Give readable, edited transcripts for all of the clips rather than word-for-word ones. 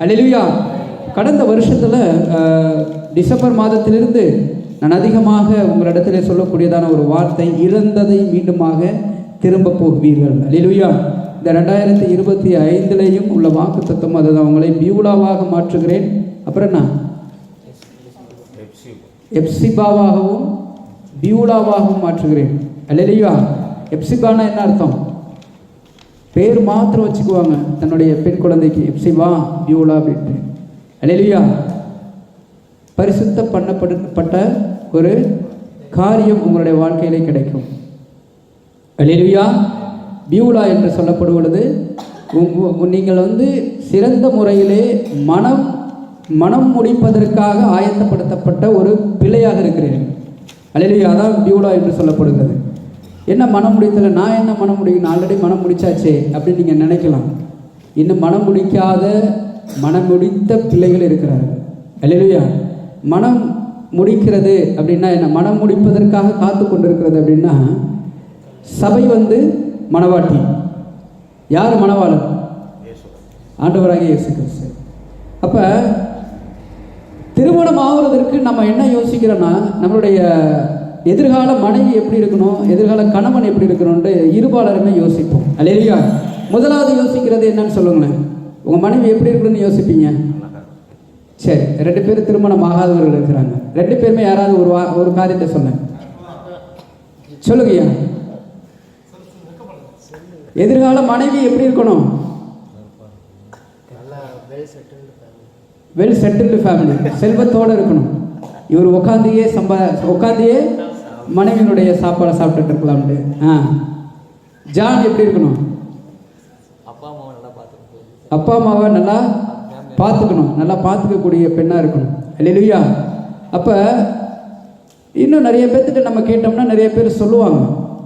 அல்லேலூயா. கடந்த வருஷத்தில் டிசம்பர் மாதத்திலிருந்து நான் அதிகமாக உங்களிடத்திலே சொல்லக்கூடியதான ஒரு வார்த்தை, இழந்ததை மீண்டுமாக திரும்ப போகுவீர்கள். அல்லேலூயா. இந்த 2025 உள்ள வாக்கு தத்துவம் அதுதான், உங்களை பியூலாவாக மாற்றுகிறேன். அப்புறம் என்ன, எப்சிபாவாகவும் பியூலாவாகவும் மாற்றுகிறேன். அல்லேலூயா. எப்சிபானா என்ன அர்த்தம்? பேர் மாத்திரம் வச்சுக்குவாங்க தன்னுடைய பெண் குழந்தைக்கு, எப்சிபா பியூலா அப்படின்ட்டு. அல்லேலூயா. பரிசுத்த பண்ணப்பட்ட ஒரு காரியம் உங்களுடைய வாழ்க்கையிலே கிடைக்கும். அல்லேலூயா. பியூலா என்று சொல்லப்படுவது நீங்கள் சிறந்த முறையிலே மனம் முடிப்பதற்காக ஆயத்தப்படுத்தப்பட்ட ஒரு பிள்ளையாக இருக்கிறீர்கள். அல்லேலூயா. அதான் பியூலா என்று சொல்லப்படுகிறது. என்ன மனம் முடித்தல, நான் என்ன மனம் முடிக்கணும், ஆல்ரெடி மனம் முடிச்சாச்சே அப்படின்னு நீங்கள் நினைக்கலாம். இன்னும் மனம் முடித்த பிள்ளைகள் இருக்கிறார்கள். அல்லேலூயா. மனம் முடிக்கிறது அப்படின்னா என்ன? மனம் முடிப்பதற்காக காத்து கொண்டிருக்கிறது அப்படின்னா, சபை மணவாட்டி. யார் மணவாளன்? ஆண்டவராகிய இயேசு கிறிஸ்து. அப்போ திருமணம் ஆகுறதற்கு நம்ம என்ன யோசிக்கிறோன்னா, நம்மளுடைய எதிர்கால மனைவி எப்படி இருக்கணும், எதிர்கால கணவன் எப்படி இருக்கணும்னு இருபாலருமே யோசிப்போம். அல்லேலூயா. முதலாவது யோசிக்கிறது என்னன்னு சொல்லுங்களேன். உங்கள் மனைவி எப்படி இருக்கணும்னு யோசிப்பீங்க. சரி, 2 பேர் திருமணம் ஆகாதவர்கள் இருக்கிறாங்க. 2 பேருமே யாராவது ஒரு காரியத்தை சொல்லுங்கய்யா. எதிர்கால மனைவி எப்படி இருக்கணும்? வெல் செட்டில்டு ஃபேமிலி, செல்வத்தோடு இருக்கணும். இவர் உட்காந்தியே மனைவியினுடைய சாப்பாடை சாப்பிட்டுட்டு இருக்கலாம்ட்டு. ஜான் எப்படி இருக்கணும்? அப்பா அம்மாவை நல்லா பார்த்துக்கணும், நல்லா பார்த்துக்கக்கூடிய பெண்ணாக இருக்கணும். அல்லேலூயா. அப்போ இன்னும் நிறைய பேர்த்திட்ட நம்ம கேட்டோம்னா நிறைய பேர் சொல்லுவாங்க.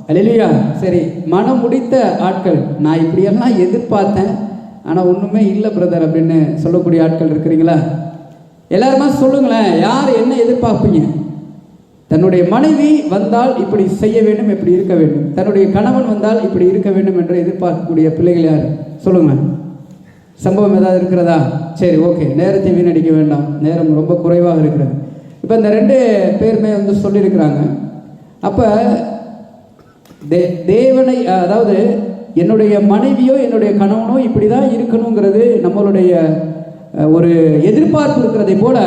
அல்லேலூயா. சரி, மனம் முடித்த ஆட்கள், நான் இப்படியெல்லாம் எதிர்பார்த்தேன் ஆனால் ஒன்றுமே இல்லை பிரதர் அப்படின்னு சொல்லக்கூடிய ஆட்கள் இருக்கிறீங்களா? எல்லாருமா சொல்லுங்களேன். யார் என்ன எதிர்பார்ப்பீங்க? தன்னுடைய மனைவி வந்தால் இப்படி செய்ய வேண்டும், இப்படி இருக்க வேண்டும். தன்னுடைய கணவன் வந்தால் இப்படி இருக்க வேண்டும் என்று எதிர்பார்க்கக்கூடிய பிள்ளைகள் யார்? சொல்லுங்க. சம்பவம் ஏதாவது இருக்கிறதா? சரி, ஓகே. நேரத்தை வீணடிக்க வேண்டாம், நேரம் ரொம்ப குறைவாக இருக்கிறது. இப்போ இந்த 2 பேருமே சொல்லியிருக்கிறாங்க. அப்போ தேவனை, அதாவது என்னுடைய மனைவியோ என்னுடைய கணவனோ இப்படி தான் இருக்கணுங்கிறது நம்மளுடைய ஒரு எதிர்பார்ப்பு இருக்கிறதை போல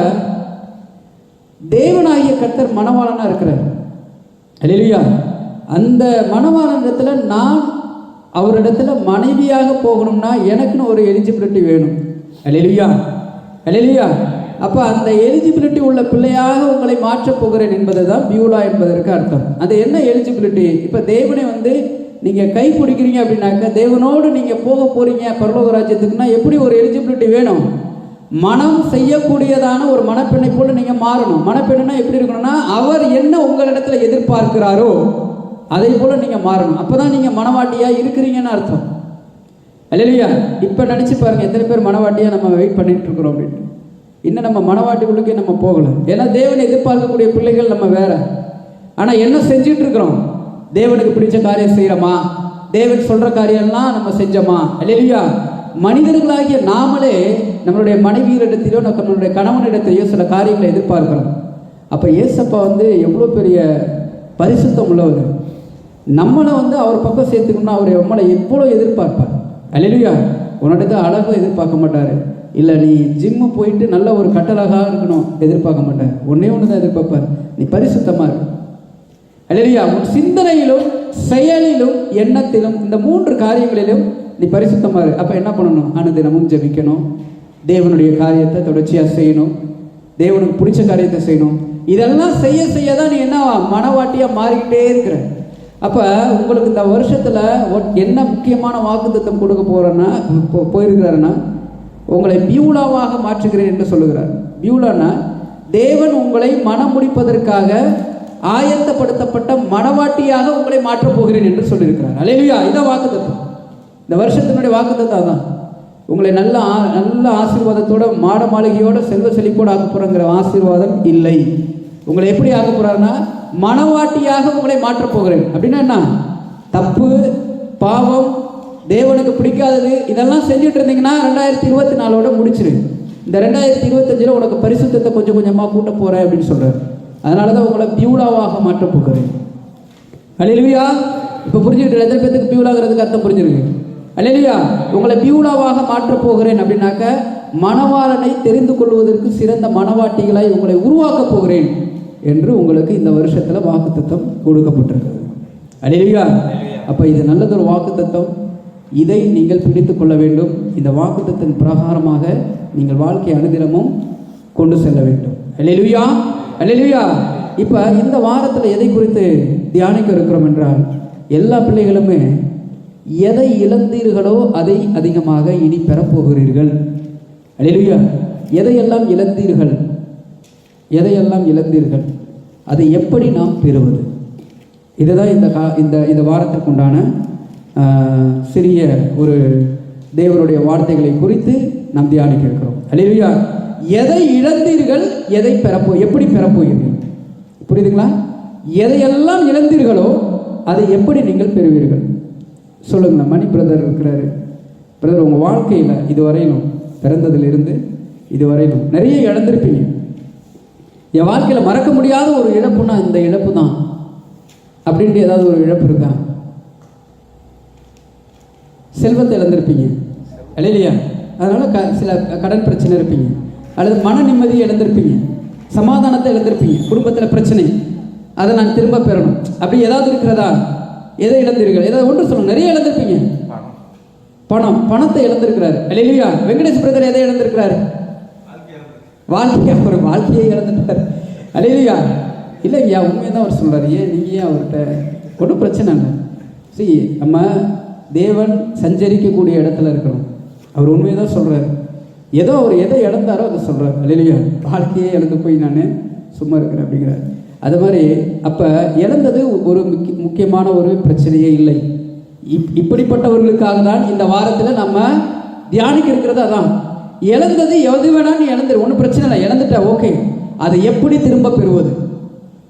தேவனாகிய கர்த்தர் மணவாளனாக இருக்கிறார். அல்லேலூயா. அந்த மணவாளனிடத்தில் நான் அவரிடத்துல மனைவியாக போகணும்னா எனக்குன்னு ஒரு எலிஜிபிலிட்டி வேணும். அல்லேலூயா. அல்லேலூயா. அப்போ அந்த எலிஜிபிலிட்டி உள்ள பிள்ளையாக உங்களை மாற்றப் போகிறேன் என்பது தான் பியூலா என்பதற்கு அர்த்தம். அது என்ன எலிஜிபிலிட்டி? இப்போ தேவனை நீங்கள் கை பிடிக்கிறீங்க அப்படின்னாக்க, தேவனோடு நீங்கள் போக போகிறீங்க பரலோக ராஜ்யத்துக்குன்னா எப்படி ஒரு எலிஜிபிலிட்டி வேணும்? மனம் செய்யக்கூடியதான ஒரு மணப்பெண்ணை போல நீங்கள் மாறணும். மணப்பெண்ணுனா எப்படி இருக்கணும்னா, அவர் என்ன உங்களிடத்துல எதிர்பார்க்கிறாரோ அதே போல் நீங்கள் மாறணும். அப்போ தான் நீங்கள் மணவாட்டியாக இருக்கிறீங்கன்னு அர்த்தம். அல்லேலூயா. இப்போ நினச்சி பாருங்கள், எத்தனை பேர் மணவாட்டியாக நம்ம வெயிட் பண்ணிட்டு இருக்கிறோம் அப்படின்ட்டு. இன்னும் நம்ம மணவாட்டிகளுக்கே நம்ம போகலை. ஏன்னா தேவனை எதிர்பார்க்கக்கூடிய பிள்ளைகள் நம்ம வேற. ஆனால் என்ன செஞ்சுட்டு இருக்கிறோம்? தேவனுக்கு பிடிச்ச காரியம் செய்கிறோமா? தேவன் சொல்கிற காரியம்லாம் நம்ம செஞ்சோமா? அல்லேலூயா. மனிதர்களாகிய நாமளே நம்மளுடைய மனைவியரிடத்திலோ நம்மளுடைய கணவனிடத்திலேயோ சில காரியங்களை எதிர்பார்க்கிறோம். அப்போ ஏசப்பா எவ்வளோ பெரிய பரிசுத்தம் உள்ளவர். நம்மளை அவர் பக்கம் சேர்த்துக்கணும்னா அவர் நம்மளை எவ்வளோ எதிர்பார்ப்பார். அல்லேலூயா. உன்னிடத்த அழகோ எதிர்பார்க்க மாட்டார். இல்லை நீ ஜிம்மு போயிட்டு நல்ல ஒரு கட்டழகாக இருக்கணும் எதிர்பார்க்க மாட்டார். ஒன்றே ஒன்று தான் எதிர்பார்ப்பார், நீ பரிசுத்தமாக இருக்கு. அல்லேலூயா. உன் சிந்தனையிலும் செயலிலும் எண்ணத்திலும் இந்த 3 காரியங்களிலும் நீ பரிசுத்தமாக இருக்கு. அப்போ என்ன பண்ணணும்? அனுதினமும் ஜெபிக்கணும், தேவனுடைய காரியத்தை தொடர்ச்சியாக செய்யணும், தேவனுக்கு பிடிச்ச காரியத்தை செய்யணும். இதெல்லாம் செய்ய தான் நீ என்ன மனவாட்டியாக மாறிக்கிட்டே இருக்கிற. அப்போ உங்களுக்கு இந்த வருஷத்தில் என்ன முக்கியமான வாக்குத்தத்தம் கொடுக்க போயிருக்கிறாருன்னா, உங்களை பியூலாவாக மாற்றுகிறேன் என்று சொல்லுகிறார். பியூலானா தேவன் உங்களை மனம் முடிப்பதற்காக ஆயத்தப்படுத்தப்பட்ட மணவாட்டியாக உங்களை மாற்றப் போகிறேன் என்று சொல்லியிருக்கிறார். அல்லேலூயா. இதான் வாக்குத்தத்தம். இந்த வருஷத்தினுடைய வாக்குத்தத்தம் தான். உங்களை நல்ல ஆசீர்வாதத்தோட மாட மாளிகையோட செல்வ செழிப்போடு ஆக்க போகிறங்கிற ஆசீர்வாதம் இல்லை. உங்களை எப்படி ஆக்க போகிறாருன்னா, மணவாட்டியாக உங்களை மாற்றப் போகிறேன். அப்படின்னா என்ன? தப்பு, பாவம், தேவனுக்கு பிடிக்காதது இதெல்லாம் செஞ்சுட்டு இருந்தீங்கன்னா 2024 முடிச்சிரு. இந்த 2025 உனக்கு பரிசுத்தத்தை கொஞ்சம் கொஞ்சமாக கூட்ட போகிறேன் அப்படின்னு சொல்கிறார். அதனால தான் உங்களை பியூலாவாக மாற்ற போகிறேன். அல்லேலூயா. இப்போ புரிஞ்சுக்கிட்டு எத்தனை பேருக்கு பியூலாகிறதுக்கு அர்த்தம் புரிஞ்சிருக்கு? அல்லேலூயா. உங்களை பியூலாவாக மாற்றப் போகிறேன் அப்படின்னாக்க மணவாளனை தெரிந்து கொள்வதற்கு சிறந்த மணவாட்டிகளாய் உங்களை உருவாக்க போகிறேன் என்று உங்களுக்கு இந்த வருஷத்தில் வாக்குத்தத்தம் கொடுக்கப்பட்டிருக்கிறது. அல்லேலூயா. அப்போ இது நல்லதொரு வாக்குத்தத்தம். இதை நீங்கள் பிடித்து கொள்ள வேண்டும். இந்த வாக்குத்தத்தின் பிரகாரமாக நீங்கள் வாழ்க்கை அனுதினமும் கொண்டு செல்ல வேண்டும். அல்லேலூயா, அல்லேலூயா. இப்போ இந்த வாரத்தில் எதை குறித்து தியானிக்க இருக்கிறோம் என்றால், எல்லா பிள்ளைகளுமே எதை இழந்தீர்களோ அதை அதிகமாக இனி பெறப்போகிறீர்கள். அல்லேலூயா. எதையெல்லாம் இழந்தீர்கள், எதையெல்லாம் இழந்தீர்கள், அதை எப்படி நாம் பெறுவது, இதுதான் இந்த வாரத்திற்குண்டான சிறிய ஒரு தேவனுடைய வார்த்தைகளை குறித்து நாம் தியானிக்க இருக்கிறோம். அல்லேலூயா. எதை இழந்தீர்கள், எதை எப்படி பெறப்போகிறீர்கள், புரியுதுங்களா? எதையெல்லாம் இழந்தீர்களோ அதை எப்படி நீங்கள் பெறுவீர்கள் சொல்லுங்களேன். மணி பிரதர் இருக்கிறாரு. பிரதர், உங்கள் வாழ்க்கையில் இதுவரையிலும் பிறந்ததிலிருந்து இதுவரையிலும் நிறைய இழந்திருப்பீங்க. என் வாழ்க்கையில் மறக்க முடியாத ஒரு இழப்புனா இந்த இழப்பு தான் அப்படின்ட்டு ஏதாவது ஒரு இழப்பு இருக்கா? செல்வத்தை இழந்திருப்பீங்க, இல்லையா? அதனால் சில கடன் பிரச்சனை இருப்பீங்க, அல்லது மன நிம்மதியை இழந்திருப்பீங்க, சமாதானத்தை இழந்திருப்பீங்க, குடும்பத்தில் பிரச்சனை, அதை நான் திரும்ப பெறணும் அப்படி ஏதாவது இருக்கிறதா? எதை இழந்தீர்கள்? ஏதாவது ஒன்று சொல்லுங்க. நிறைய இழந்திருப்பீங்க. பணத்தை இழந்திருக்கிறாரு, இல்லையா? வெங்கடேஷ் பிரதர் எதை இழந்திருக்கிறாரு? வாழ்க்கையை இழந்துட்டார், இல்லையா? இல்லைங்கய்யா, உண்மையை தான் அவர் சொல்கிறார். ஏன் நீங்கள் ஏன் அவர்கிட்ட ஒன்றும் பிரச்சனை இல்லை. சரி, நம்ம தேவன் சஞ்சரிக்கக்கூடிய இடத்துல இருக்கிறோம். அவர் உண்மையை தான் சொல்கிறார். ஏதோ அவர் எதை இழந்தாரோ அதை சொல்கிறார், இல்லையா? வாழ்க்கையே இழந்து போய் நான் சும்மா இருக்கிறேன் அப்படிங்கிறார். அது மாதிரி அப்போ இழந்தது ஒரு முக்கியமான ஒரு பிரச்சனையே இல்லை. இப்படிப்பட்டவர்களுக்காக தான் இந்த வாரத்தில் நம்ம தியானிக்க இருக்கிறது. அதான் இழந்தது எது வேணாலும் இழந்துரு, ஒன்றும் பிரச்சனை இல்லை. இழந்துட்டா ஓகே, அதை எப்படி திரும்ப பெறுவது,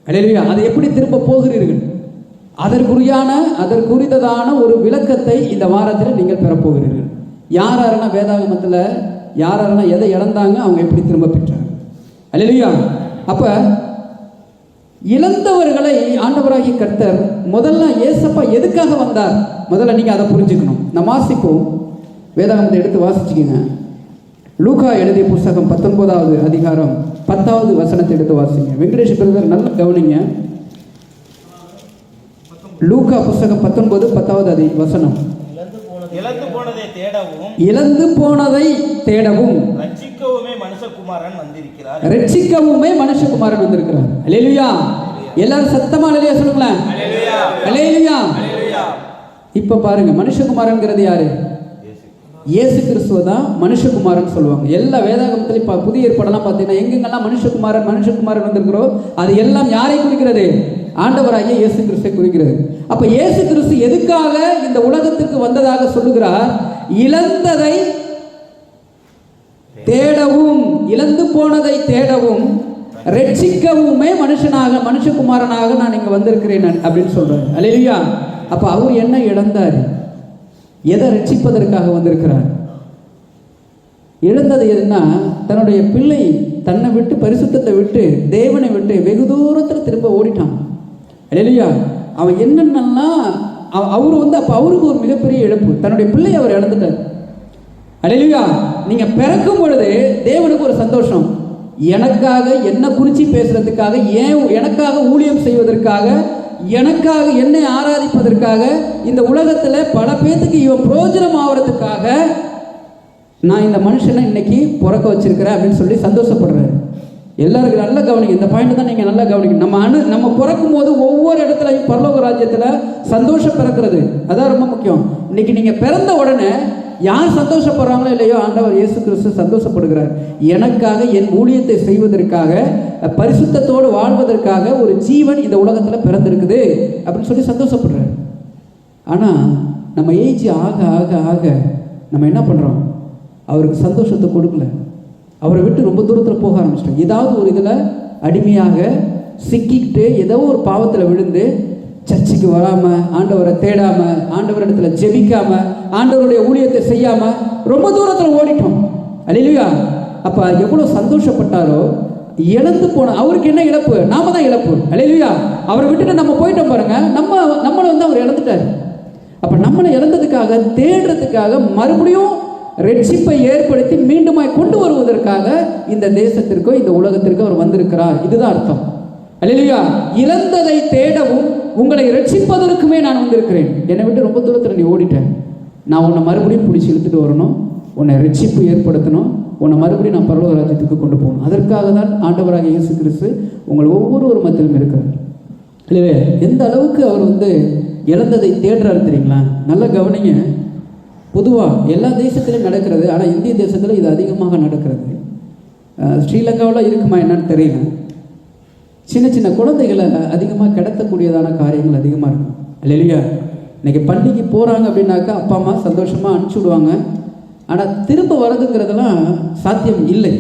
அல்லேலூயா? அதை எப்படி திரும்ப போகிறீர்கள், அதற்குரியதான ஒரு விளக்கத்தை இந்த வாரத்தில் நீங்கள் பெறப்போகிறீர்கள். யாரெல்லாம் வேதாகமத்தில் யாரெல்லாம் எதை இழந்தாங்க, அவங்க எப்படி திரும்ப பெற்றாங்க, அல்லேலூயா? அப்போ இழந்தவர்களை ஆண்டவராகிய கர்த்தர் முதல்ல ஏசப்பா எதுக்காக வந்தார், முதல்ல நீங்கள் அதை புரிஞ்சுக்கணும். நம்ம வாசிப்போம், வேதாகமத்தை எடுத்து வாசிச்சுக்கோங்க. லூக்கா எழுதிய புஸ்தகம் 19வது அதிகாரம் 10வது வசனத்தை எடுத்து வாசிங்க. வெங்கடேஷ் பிரதர் நல்லா கவனிங்க. லூக்கா புஸ்தகம் 19 10வது வசனம். இழந்து போனதை தேடவும் ரட்சிக்கவுமே மனுஷகுமாரன் வந்திருக்கிறார். அல்லேலூயா. எல்லாரும் சத்தமா அல்லேலூயா சொல்லுங்களேன். அல்லேலூயா. இப்ப பாருங்க, மனுஷகுமாரன்ங்கிறது யாரு? இயேசு கிறிஸ்துவ தான் மனுஷகுமாரன் சொல்லுவாங்க. எல்லா வேதாகமத்திலும் புதிய ஏற்பாடெல்லாம் பார்த்தீங்கன்னா எங்கெங்கெல்லாம் மனுஷகுமாரன் வந்திருக்கிறோம், அது எல்லாம் யாரை குறிக்கிறது? ஆண்டவராகிய இயேசு கிறிஸ்துவை குறிக்கிறது. அப்ப இயேசு கிறிஸ்து எதுக்காக இந்த உலகத்துக்கு வந்ததாக சொல்லுகிறார்? இழந்ததை தேடவும், இழந்து போனதை தேடவும், ரட்சிக்கவுமே மனுஷகுமாரனாக நான் இங்க வந்திருக்கிறேன் அப்படின்னு சொல்றேன். அல்லேலூயா. அப்ப அவர் என்ன இழந்தார்? எதை ரட்சிப்பதற்காக வந்திருக்கிறார்? இழந்தது எதுனா, தன்னுடைய பிள்ளை தன்னை விட்டு, பரிசுத்தத்தை விட்டு, தேவனை விட்டு வெகு தூரத்தில் திரும்ப ஓடிட்டான். அல்லேலூயா. அவன் என்னென்னலாம் அவர் அப்போ அவருக்கு ஒரு மிகப்பெரிய இழப்பு, தன்னுடைய பிள்ளை அவர் இழந்துட்டார். அல்லேலூயா. நீங்க பிறக்கும் பொழுது தேவனுக்கு ஒரு சந்தோஷம், எனக்காக என்ன குறித்து பேசுறதுக்காக, எனக்காக ஊழியம் செய்வதற்காக, எனக்காக என்னை ஆராதிப்பதற்காக, இந்த உலகத்தில் பல பேத்துக்கு இவன் பிரயோஜனம் ஆகிறதுக்காக நான் இந்த மனுஷனை இன்னைக்கு பிறக்க வச்சிருக்கிறேன் அப்படின்னு சொல்லி சந்தோஷப்படுறாரு. எல்லாருக்கும் நல்லா கவனிங்க, இந்த பாயிண்ட் தான் நீங்கள் நல்லா கவனிக்கணும். நம்ம பிறக்கும் போது ஒவ்வொரு இடத்துலையும் பரலோக ராஜ்யத்தில் சந்தோஷம் பிறக்கிறது, அதான் ரொம்ப முக்கியம். இன்னைக்கு நீங்கள் பிறந்த உடனே யார் சந்தோஷப்படுறாங்களோ இல்லையோ, ஆண்டவர் இயேசு கிறிஸ்து சந்தோஷப்படுகிறார். எனக்காக என் ஊழியத்தை செய்வதற்காக, பரிசுத்தத்தோடு வாழ்வதற்காக ஒரு ஜீவன் இந்த உலகத்தில் பிறந்திருக்குது அப்படின்னு சொல்லி சந்தோஷப்படுறார். ஆனால் நம்ம ஏஜ் ஆக ஆக ஆக நம்ம என்ன பண்ணுறோம்? அவருக்கு சந்தோஷத்தை கொடுக்கல, அவரை விட்டு ரொம்ப தூரத்தில் போக ஆரம்பிச்சிட்டோம். ஏதாவது ஒரு இதில் அடிமையாக சிக்கிக்கிட்டு, ஏதோ ஒரு பாவத்தில் விழுந்து, சர்ச்சுக்கு வராமல், ஆண்டவரை தேடாமல், ஆண்டவரிடத்துல ஜெபிக்காமல், ஆண்டவருடைய ஊழியத்தை செய்யாமல் ரொம்ப தூரத்தில் ஓடிட்டோம். அல்லேலூயா. அப்போ எவ்வளோ சந்தோஷப்பட்டாரோ, இழந்து போன அவருக்கு என்ன இழப்பு? நாம தான் இழப்பு. அல்லேலூயா. அவரை விட்டுட்டு நம்ம போயிட்டோம் பாருங்க, நம்மளை வந்து அவர் இழந்துட்டார். அப்போ நம்மளை இழந்ததுக்காக தேடுறதுக்காக மறுபடியும் ரட்சிப்பை ஏற்படுத்தி மீண்டுமாய் கொண்டு வருவதற்காக இந்த தேசத்திற்கோ இந்த உலகத்திற்கோ அவர் வந்திருக்கிறார். இதுதான் அர்த்தம். அல்லேலூயா. இழந்ததை தேடவும் உங்களை ரட்சிப்பதற்குமே நான் வந்திருக்கிறேன். என்னை விட்டு ரொம்ப தூரத்தில் நீ ஓடிட்டேன், நான் உன்னை மறுபடியும் பிடிச்சி இழுத்துட்டு வரணும், உன்னை ரட்சிப்பு ஏற்படுத்தணும், உன்னை மறுபடியும் நான் பரலோக ராஜ்யத்துக்கு கொண்டு போகணும். அதற்காக தான் ஆண்டவராக இயேசு கிறிஸ்து உங்கள் ஒவ்வொரு மத்தியிலும் இருக்கிறார். இல்லையே, எந்த அளவுக்கு அவர் வந்து இழந்ததை தேடுறாரு தெரியுங்களா? நல்ல கவனிங்க. பொதுவாக எல்லா தேசத்திலையும் நடக்கிறது, ஆனால் இந்திய தேசத்தில் இது அதிகமாக நடக்கிறது. ஸ்ரீலங்காவில் இருக்குமா என்னன்னு தெரியல. சின்ன சின்ன குழந்தைகளை அதிகமாக கடத்தக்கூடியதான காரியங்கள் அதிகமாக இருக்கும். இல்லையா? இன்றைக்கி பள்ளிக்கு போகிறாங்க அப்படின்னாக்கா அப்பா அம்மா சந்தோஷமாக அனுப்பிச்சி விடுவாங்க. ஆனால் திரும்ப வர்றதுங்கிறதெல்லாம் சாத்தியம் இல்லை.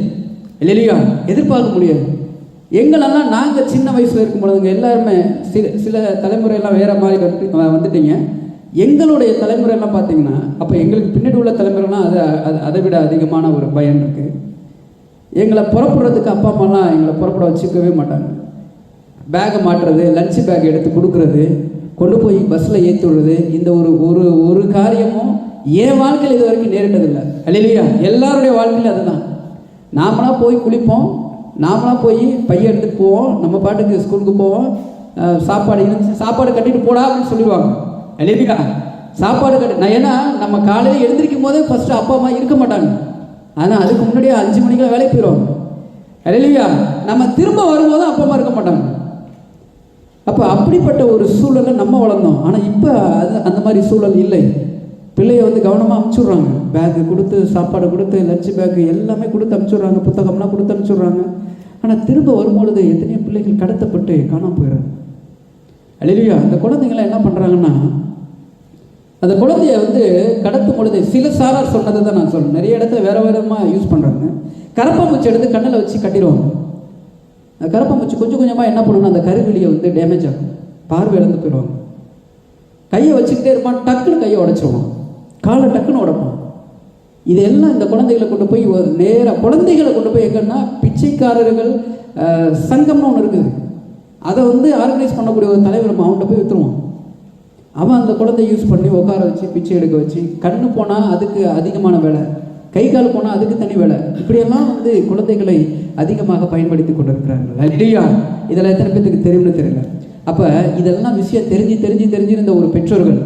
இல்லையா? எதிர்பார்க்க முடியாது. எங்களெல்லாம் நாங்கள் சின்ன வயசில் இருக்கும் பொழுதுங்க எல்லாருமே சில தலைமுறையெல்லாம் வேறு மாதிரி வந்துட்டீங்க. எங்களுடைய தலைமுறையெல்லாம் பார்த்தீங்கன்னா, அப்போ எங்களுக்கு பின்னாடி உள்ள தலைமுறைலாம் அதை விட அதிகமான ஒரு பயன் இருக்குது. எங்களை புறப்படுறதுக்கு அப்பா அம்மாலாம் எங்களை புறப்பட வச்சுக்கவே மாட்டாங்க. பேகை மாட்டுறது, லஞ்சு பேக் எடுத்து கொடுக்குறது, கொண்டு போய் பஸ்ஸில் ஏற்றி விடுறது, இந்த ஒரு காரியமும் என் வாழ்க்கையில் இது வரைக்கும் நேரிட்டதில்லை. அல்லேலூயா. எல்லாருடைய வாழ்க்கையில் அதுதான். நாமளாக போய் குளிப்போம், நாமளாக போய் பையன் எடுத்துகிட்டு போவோம், நம்ம பாட்டுக்கு ஸ்கூலுக்கு போவோம். சாப்பாடு கட்டிட்டு போடா அப்படின்னு சொல்லிடுவாங்க. அல்லேலூயா. சாப்பாடு நான் ஏன்னா நம்ம காலையில் எழுந்திரிக்கும் போதே ஃபஸ்ட்டு அப்பா அம்மா இருக்க மாட்டாங்க. ஆனால் அதுக்கு முன்னாடியே 5 மணிக்கெல்லாம் வேலைக்கு போயிடுவாங்க. அல்லேலூயா. நம்ம திரும்ப வரும்போது அப்பா அம்மா இருக்க மாட்டாங்க. அப்போ அப்படிப்பட்ட ஒரு சூழலை நம்ம வளர்ந்தோம். ஆனால் இப்போ அந்த மாதிரி சூழல் இல்லை. பிள்ளையை வந்து கவனமாக அனுப்பிச்சுட்றாங்க. பேக்கு கொடுத்து, சாப்பாடு கொடுத்து, லஞ்சு பேக்கு எல்லாமே கொடுத்து அனுப்பிச்சுட்றாங்க, புத்தகம்லாம் கொடுத்து அனுப்பிச்சுட்றாங்க. ஆனால் திரும்ப வரும்பொழுது எத்தனையோ பிள்ளைகள் கடத்தப்பட்டு காணாமல் போயிடுறாங்க. அல்லேலூயா. அந்த குழந்தைங்களாம் என்ன பண்ணுறாங்கன்னா, அந்த குழந்தைய வந்து கடத்தும் பொழுது சில சாரார் சொன்னதை தான் நான் சொல்கிறேன். நிறைய இடத்துல வேறு விதமாக யூஸ் பண்ணுறாங்க. கரப்பாம்பூச்சி எடுத்து கண்ணில் வச்சு கட்டிடுவாங்க. கரப்பாம்பூச்சி கொஞ்சம் கொஞ்சமாக என்ன பண்ணணும்னா அந்த கருவிலியை வந்து டேமேஜ் ஆகும், பார்வை இழந்து போயிடுவாங்க. கையை வச்சுக்கிட்டே இருப்பான், டக்குன்னு கையை உடைச்சிருவான், காலை டக்குன்னு உடைப்பான். இதெல்லாம் இந்த குழந்தைகளை கொண்டு போய் நேராக குழந்தைகளை கொண்டு போய் எங்கன்னா பிச்சைக்காரர்கள் சங்கம்னு ஒன்று இருக்குது. அதை வந்து ஆர்கனைஸ் பண்ணக்கூடிய ஒரு தலைவர் அவன்கிட்ட போய் விற்றுருவான். அவன் அந்த குழந்தைய யூஸ் பண்ணி உட்கார வச்சு பிச்சை எடுக்க வச்சு, கண்ணு போனால் அதுக்கு அதிகமான வேலை, கை கால் போனால் அதுக்கு தனி வேலை, இப்படியெல்லாம் வந்து குழந்தைகளை அதிகமாக பயன்படுத்தி கொண்டிருக்கிறார்கள். அல்லேலூயா. இதெல்லாம் எத்தனை பேருக்கு தெரியும்னு தெரியல. அப்போ இதெல்லாம் விஷயம் தெரிஞ்சிருந்த ஒரு பெற்றோர்கள்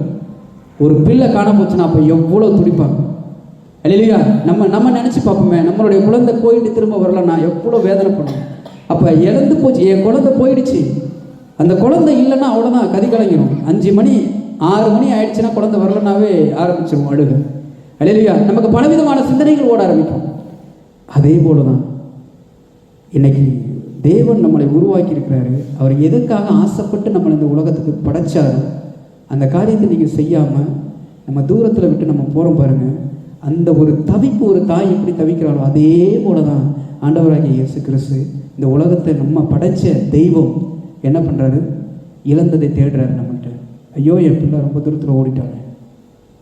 ஒரு பிள்ளை காண போச்சுன்னா அப்போ எவ்வளோ துடிப்பாங்க. அல்லேலூயா. நம்ம நினச்சி பார்ப்போமே, நம்மளுடைய குழந்தை போயிட்டு திரும்ப வரலன்னா எவ்வளோ வேதனை பண்ணுவோம். அப்போ இழந்து போச்சு, என் குழந்தை போயிடுச்சு, அந்த குழந்தை இல்லைன்னா அவ்வளோதான், கதி கலங்கிடும். 5 மணி 6 மணி ஆயிடுச்சுன்னா குழந்தை வரலன்னாவே ஆரம்பிச்சிடும் அழுக. அல்லேலூயா. நமக்கு பலவிதமான சிந்தனைகள் ஓட ஆரம்பிக்கும். அதே போல தான் இன்னைக்கு தேவன் நம்மளை உருவாக்கி இருக்கிறாரு. அவர் எதுக்காக ஆசைப்பட்டு நம்மளை இந்த உலகத்துக்கு படைச்சாரு, அந்த காரியத்தை நீங்கள் செய்யாமல் நம்ம தூரத்தில் விட்டு நம்ம போகிறோம் பாருங்கள். அந்த ஒரு தவிப்பு, ஒரு தாய் எப்படி தவிக்கிறாளோ அதே போல தான் ஆண்டவராகிய இயேசு கிறிஸ்து இந்த உலகத்தை நம்ம படைச்ச தெய்வம் என்ன பண்ணுறாரு, இழந்ததை தேடுறாரு நம்மகிட்ட. ஐயோ என் பிள்ளை ரொம்ப தூரத்தில் ஓடிட்டாங்க,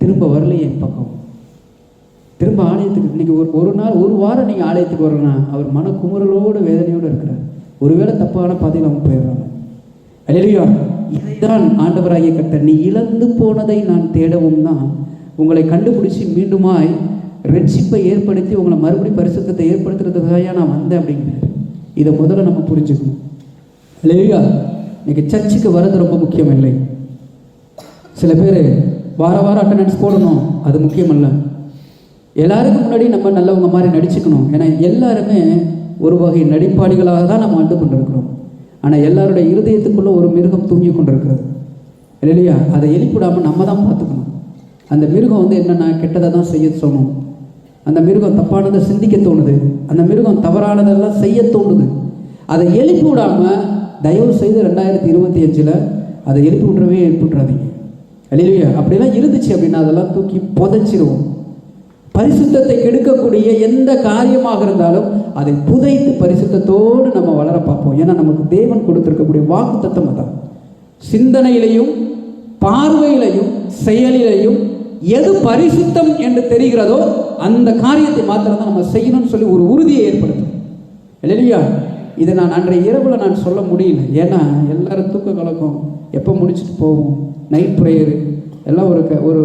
திரும்ப வரலையே என் பக்கம், திரும்ப ஆலயத்துக்கு. இன்றைக்கி ஒரு நாள் ஒரு வாரம் நீங்கள் ஆலயத்துக்கு வரணும்னா அவர் மன குமுறலோடு வேதனையோடு இருக்கிறார். ஒருவேளை தப்பான பாதையில் அவங்க போயிடுறாங்க. அல்லேலூயா. இதைத்தான் ஆண்டவராகிய கர்த்தர், நீ இழந்து போனதை நான் தேடவும் தான் உங்களை கண்டுபிடிச்சி மீண்டுமாய் ரட்சிப்பை ஏற்படுத்தி உங்களை மறுபடியும் பரிசுத்தத்தை ஏற்படுத்துறதுக்காக நான் வந்தேன் அப்படிங்கிறார். இதை முதல்ல நம்ம புரிஞ்சுக்கணும். அல்லேலூயா. இன்னைக்கு சர்ச்சுக்கு வர்றது ரொம்ப முக்கியம் இல்லை. சில பேர் வாரம் அட்டெண்டன்ஸ் போடணும், அது முக்கியம் இல்லை. எல்லாருக்கும் முன்னாடி நம்ம நல்லவங்க மாதிரி நடிச்சுக்கணும். ஏன்னா எல்லாருமே ஒரு வகை நடிப்பாளிகளாக தான் நம்ம வந்து கொண்டிருக்கிறோம். ஆனால் எல்லாருடைய இருதயத்துக்குள்ளே ஒரு மிருகம் தூங்கி கொண்டிருக்கிறது. இல்லையா? அதை எழுப்பிடாமல் நம்ம தான் பார்த்துக்கணும். அந்த மிருகம் வந்து என்னென்னா கெட்டதை தான் செய்ய தோணும், அந்த மிருகம் தப்பானதை சிந்திக்க தோணுது, அந்த மிருகம் தவறானதெல்லாம் செய்ய தோணுது. அதை எழுப்பி விடாமல் தயவு செய்து 2025 அதை எழுப்பி விட்டுறாதீங்க. இல்லையா? அப்படிலாம் இருந்துச்சு அப்படின்னா அதெல்லாம் தூக்கி புதைச்சிருவோம். பரிசுத்தத்தை கெடுக்கக்கூடிய எந்த காரியமாக இருந்தாலும் அதை புதைத்து பரிசுத்தத்தோடு நம்ம வளர பார்ப்போம். ஏன்னா நமக்கு தேவன் கொடுத்திருக்கக்கூடிய வாக்குத்தத்தம் அதான். சிந்தனையிலையும் பார்வையிலையும் செயலிலையும் எது பரிசுத்தம் என்று தெரிகிறதோ அந்த காரியத்தை மாத்திரம் தான் நம்ம செய்யணும்னு சொல்லி ஒரு உறுதியை ஏற்படுத்தும். இல்லையா? இதை நான் அன்றைய இரவில் நான் சொல்ல முடியல. ஏன்னா எல்லாரும் தூக்க கலக்கம், எப்போ முடிச்சுட்டு போவோம், நைட் ப்ரேயரு எல்லாம்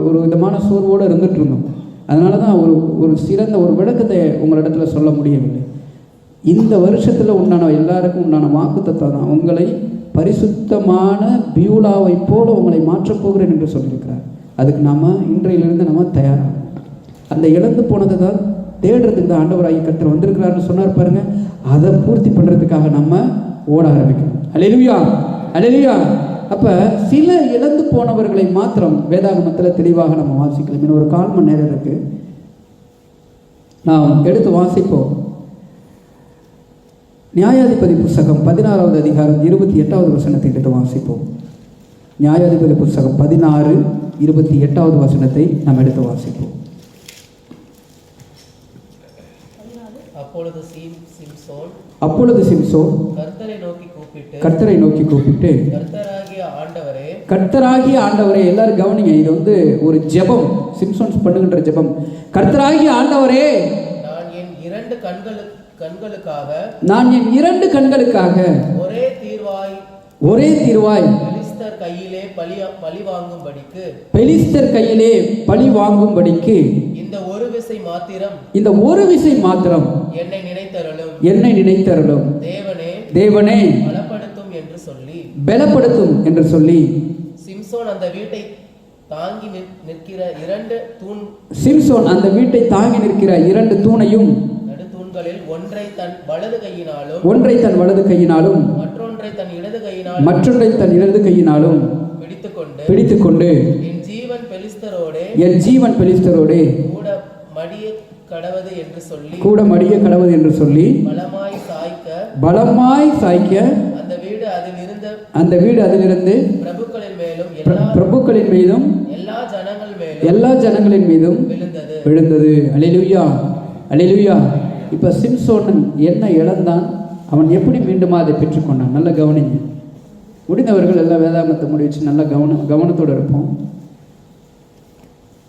ஒரு விதமான சோர்வோடு இருந்துட்டு இருந்தோம். அதனால தான் ஒரு சிறந்த ஒரு விளக்கத்தை உங்களிடத்துல சொல்ல முடியவில்லை. இந்த வருஷத்தில் உண்டான எல்லாருக்கும் உண்டான வாக்குத்தத்தம் தான், உங்களை பரிசுத்தமான பியூலாவை போல உங்களை மாற்றப் போகிறேன் என்று சொல்லியிருக்கிறார். அதுக்கு நாம் இன்றையிலிருந்து நம்ம தயாராகும். அந்த இழந்து போனதை தான் தேடுறதுக்கு தான் ஆண்டவராகி கர்த்தர் வந்திருக்கிறாருன்னு சொன்னார் பாருங்க. அதை பூர்த்தி பண்ணுறதுக்காக நம்ம ஓட ஆரம்பிக்கணும். அல்லேலூயா, அல்லேலூயா. அப்போ சில இழந்து போனவர்களை மாத்திரம் வேதாகமத்தில் தெளிவாக நம்ம வாசிக்கலாம். இன்னும் ஒரு 1/4 மணி நேரம் இருக்கு, நாம் எடுத்து வாசிப்போம். நியாயாதிபதி புஸ்தகம் 16வது அதிகாரம் 28வது வசனத்தை எடுத்து வாசிப்போம். நியாயாதிபதி புஸ்தகம் 16:28வது வசனத்தை நாம் எடுத்து வாசிப்போம். அப்பொழுது சிம்சோன் கர்த்தரை நோக்கி கூப்பிட்டு கர்த்தராகிய ஆண்டவரே, எல்லாரும் கவனிங்க, இது ஒரு ஜெபம், சிம்சோன் பண்ணுகின்ற ஜெபம். கர்த்தராகிய ஆண்டவரே, நான் என் 2 கண்களுக்காக ஒரே தீர்வாய் பெலிஸ்தர் கையிலே பழி வாங்கும்படிக்கு இந்த ஒரு விசை மாத்திரம் என்னை நினைத்தருளும் தேவனே பலப்படுத்தும் என்று சொல்லி சிம்சோன் அந்த வீட்டை தாங்கி நிற்கிற 2 தூணையும் ஒன்றை தன் வலது கையினாலும் மற்றொன்றை தன் இடது கையினாலும் பிடித்துக்கொண்டு என் ஜீவன் பெலிஸ்தரோடே கூட மடிய கடவது என்று சொல்லி பலமாய் சாய்க்க அந்த வீடு அதிலிருந்து பிரபுக்களின் மீதும் எல்லா ஜனங்களின் மீதும் விழுந்தது. அல்லேலூயா, அல்லேலூயா. இப்போ சிம்சோன் என்ன இழந்தான், அவன் எப்படி மீண்டுமா அதை பெற்றுக்கொண்டான்? நல்ல கவனிங்க. முடிந்தவர்கள் எல்லாம் வேதாகமத்தை முடி வச்சு நல்லா கவனத்தோடு இருப்போம்.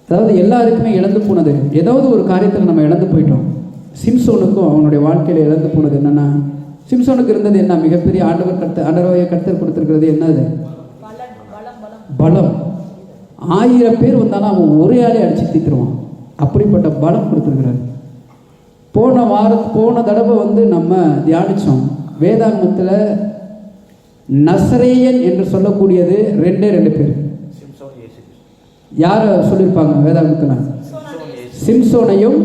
அதாவது எல்லாருக்குமே இழந்து போனது, ஏதாவது ஒரு காரியத்தில் நம்ம இழந்து போயிட்டோம். சிம்சோனுக்கும் அவனுடைய வாழ்க்கையில் இழந்து போனது என்னன்னா, சிம்சோனுக்கு இருந்தது என்ன? மிகப்பெரிய ஆண்டவராகிய கர்த்தர் கொடுத்திருக்கிறது என்னது? பலம். 1000 பேர் வந்தாலும் அவன் ஒரே ஆளே அடிச்சு தீத்துருவான். அப்படிப்பட்ட பலம் கொடுத்திருக்கிறார். போன தடவை நம்ம தியானிச்சோம். வேதாகமத்தில் நசரேயன் என்று சொல்லக்கூடியது 2 பேர். யாரை சொல்லியிருப்பாங்க வேதாகமத்தில்? சிம்சோனையும்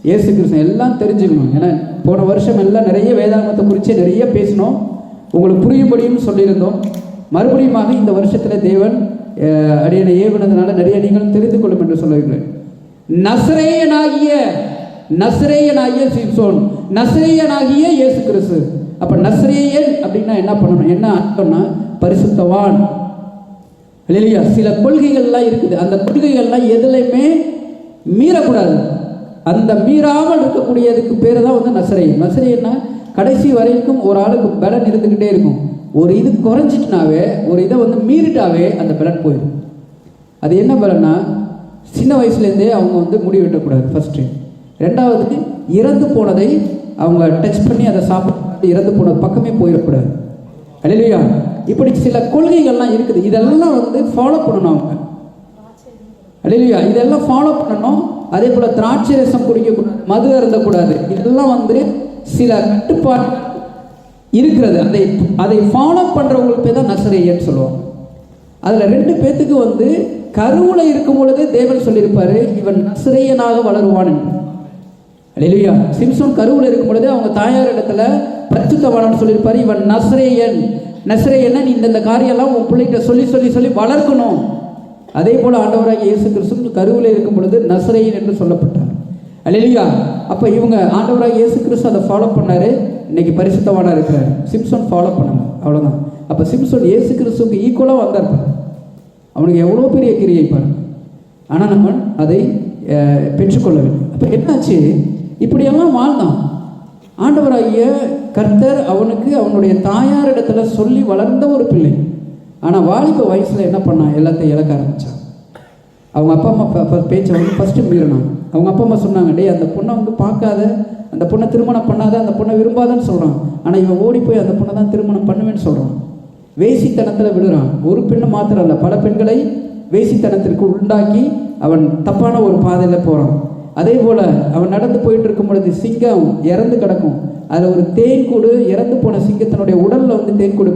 இயேசு கிறிஸ்து. எல்லாம் தெரிஞ்சுக்கணும். ஏன்னா போன வருஷம் எல்லாம் நிறைய வேதாகமத்தை குறித்து நிறைய பேசினோம், உங்களுக்கு புரியும்படியும் சொல்லியிருந்தோம். மறுபடியுமாக இந்த வருஷத்தில் தேவன் அடியனை ஏவினதுனால நிறைய நீங்களும் தெரிந்து கொள்ளும் என்று சொல்லுகிறேன். நசரேயனாகிய சிம்சோன், நசரேயனாகிய இயேசு கிறிஸ்து. அப்ப நசரேயன் அப்படின்னா என்ன பண்ணணும்? என்ன அர்த்தம்னா பரிசுத்தவான். இல்லையா? சில கொள்கைகள்லாம் இருக்குது, அந்த கொள்கைகள்லாம் எதுலையுமே மீறக்கூடாது. அந்த மீறாமல் இருக்கக்கூடியதுக்கு பேர் தான் நசரேயன். நசரேயன்னா கடைசி வரைக்கும் ஒரு ஆளுக்கு பலன் இருந்துக்கிட்டே இருக்கும். ஒரு இது குறைஞ்சிட்டுனாவே, ஒரு இதை மீறிட்டாவே அந்த பலன் போயிடும். அது என்ன பலன்னா, சின்ன வயசுலேருந்தே அவங்க முடி வெட்டக்கூடாது ஃபர்ஸ்ட்டு. 2வது, இறந்து போனதை அவங்க டச் பண்ணி அதை சாப்பிட்டு இறந்து போனது பக்கமே போயிடக்கூடாது. அல்லேலூயா. இப்படி சில கொள்கைகள்லாம் இருக்குது. இதெல்லாம் ஃபாலோ பண்ணணும் அவங்க. அல்லேலூயா. இதெல்லாம் ஃபாலோ பண்ணணும். அதே போல் திராட்சை ரசம் குடிக்கக்கூடாது, மது அருந்தக்கூடாது. இதெல்லாம் சில கட்டுப்பாடு இருக்கிறது. அதை ஃபாலோ பண்ணுறவங்களுக்கு பேர் தான் நசரேயன்னு சொல்லுவாங்க. அதில் 2 பேத்துக்கு கருவில் இருக்கும் பொழுது தேவன் சொல்லியிருப்பாரு, இவன் நசரேயனாக வளருவான் என்று. அல்லேலூயா. சிம்சோன் கருவில் இருக்கும் பொழுது அவங்க தாயார் இடத்துல பரிசுத்தவான்னு சொல்லியிருப்பாரு, இவன் நசரேயன். நசரேயன்னா நீ இந்த காரியெல்லாம் உன் பிள்ளைகிட்ட சொல்லி வளர்க்கணும். அதே போல் ஆண்டவராகிய இயேசு கிறிஸ்து கருவில் இருக்கும் பொழுது நசரேயன் என்று சொல்லப்பட்டார். அல்லேலூயா. அப்போ இவங்க ஆண்டவராகிய இயேசு கிறிஸ்து அதை ஃபாலோ பண்ணாரு, இன்னைக்கு பரிசுத்தவானா இருக்கிறார். சிம்சோன் ஃபாலோ பண்ணாங்க, அவ்வளோதான். அப்போ சிம்சோன் இயேசு கிறிஸ்துவுக்கு ஈக்குவலாக வந்தார். அவனுக்கு எவ்வளோ பெரிய கிரியை பாருங்க. ஆனால் நம்ம அதை பெற்றுக்கொள்ளவில்லை. அப்போ என்னாச்சு? இப்படியெல்லாம் வாழ்ந்தான். ஆண்டவராகிய கர்த்தர் அவனுக்கு அவனுடைய தாயார் இடத்துல சொல்லி வளர்ந்த ஒரு பிள்ளை. ஆனால் வாலிப வயசில் என்ன பண்ணான்? எல்லாத்தையும் இழக்க ஆரம்பித்தான். அவங்க அப்பா அம்மா பேச்சை வந்து ஃபஸ்ட்டு மீறினான். அவங்க அப்பா அம்மா சொன்னாங்க, டேய் அந்த பொண்ணை வந்து பார்க்காத, அந்த பொண்ணை திருமணம் பண்ணாத, அந்த பொண்ணை விரும்பாதன்னு சொல்கிறான். ஆனால் இவன் ஓடி போய் அந்த பொண்ணை தான் திருமணம் பண்ணுவேன்னு சொல்கிறான். வேசித்தனத்தில் விழுறான். ஒரு பெண்ணை மாத்திரம் இல்லை, பல பெண்களை வேசித்தனத்திற்கு உண்டாக்கி அவன் தப்பான ஒரு பாதையில் போகிறான். அதே போல் அவன் நடந்து போயிட்டு இருக்கும் பொழுது சிங்கம் இறந்து கிடக்கும். அதில் ஒரு தேன்கூடு, இறந்து போன சிங்கத்தினுடைய உடலில் வந்து தேன்கூடு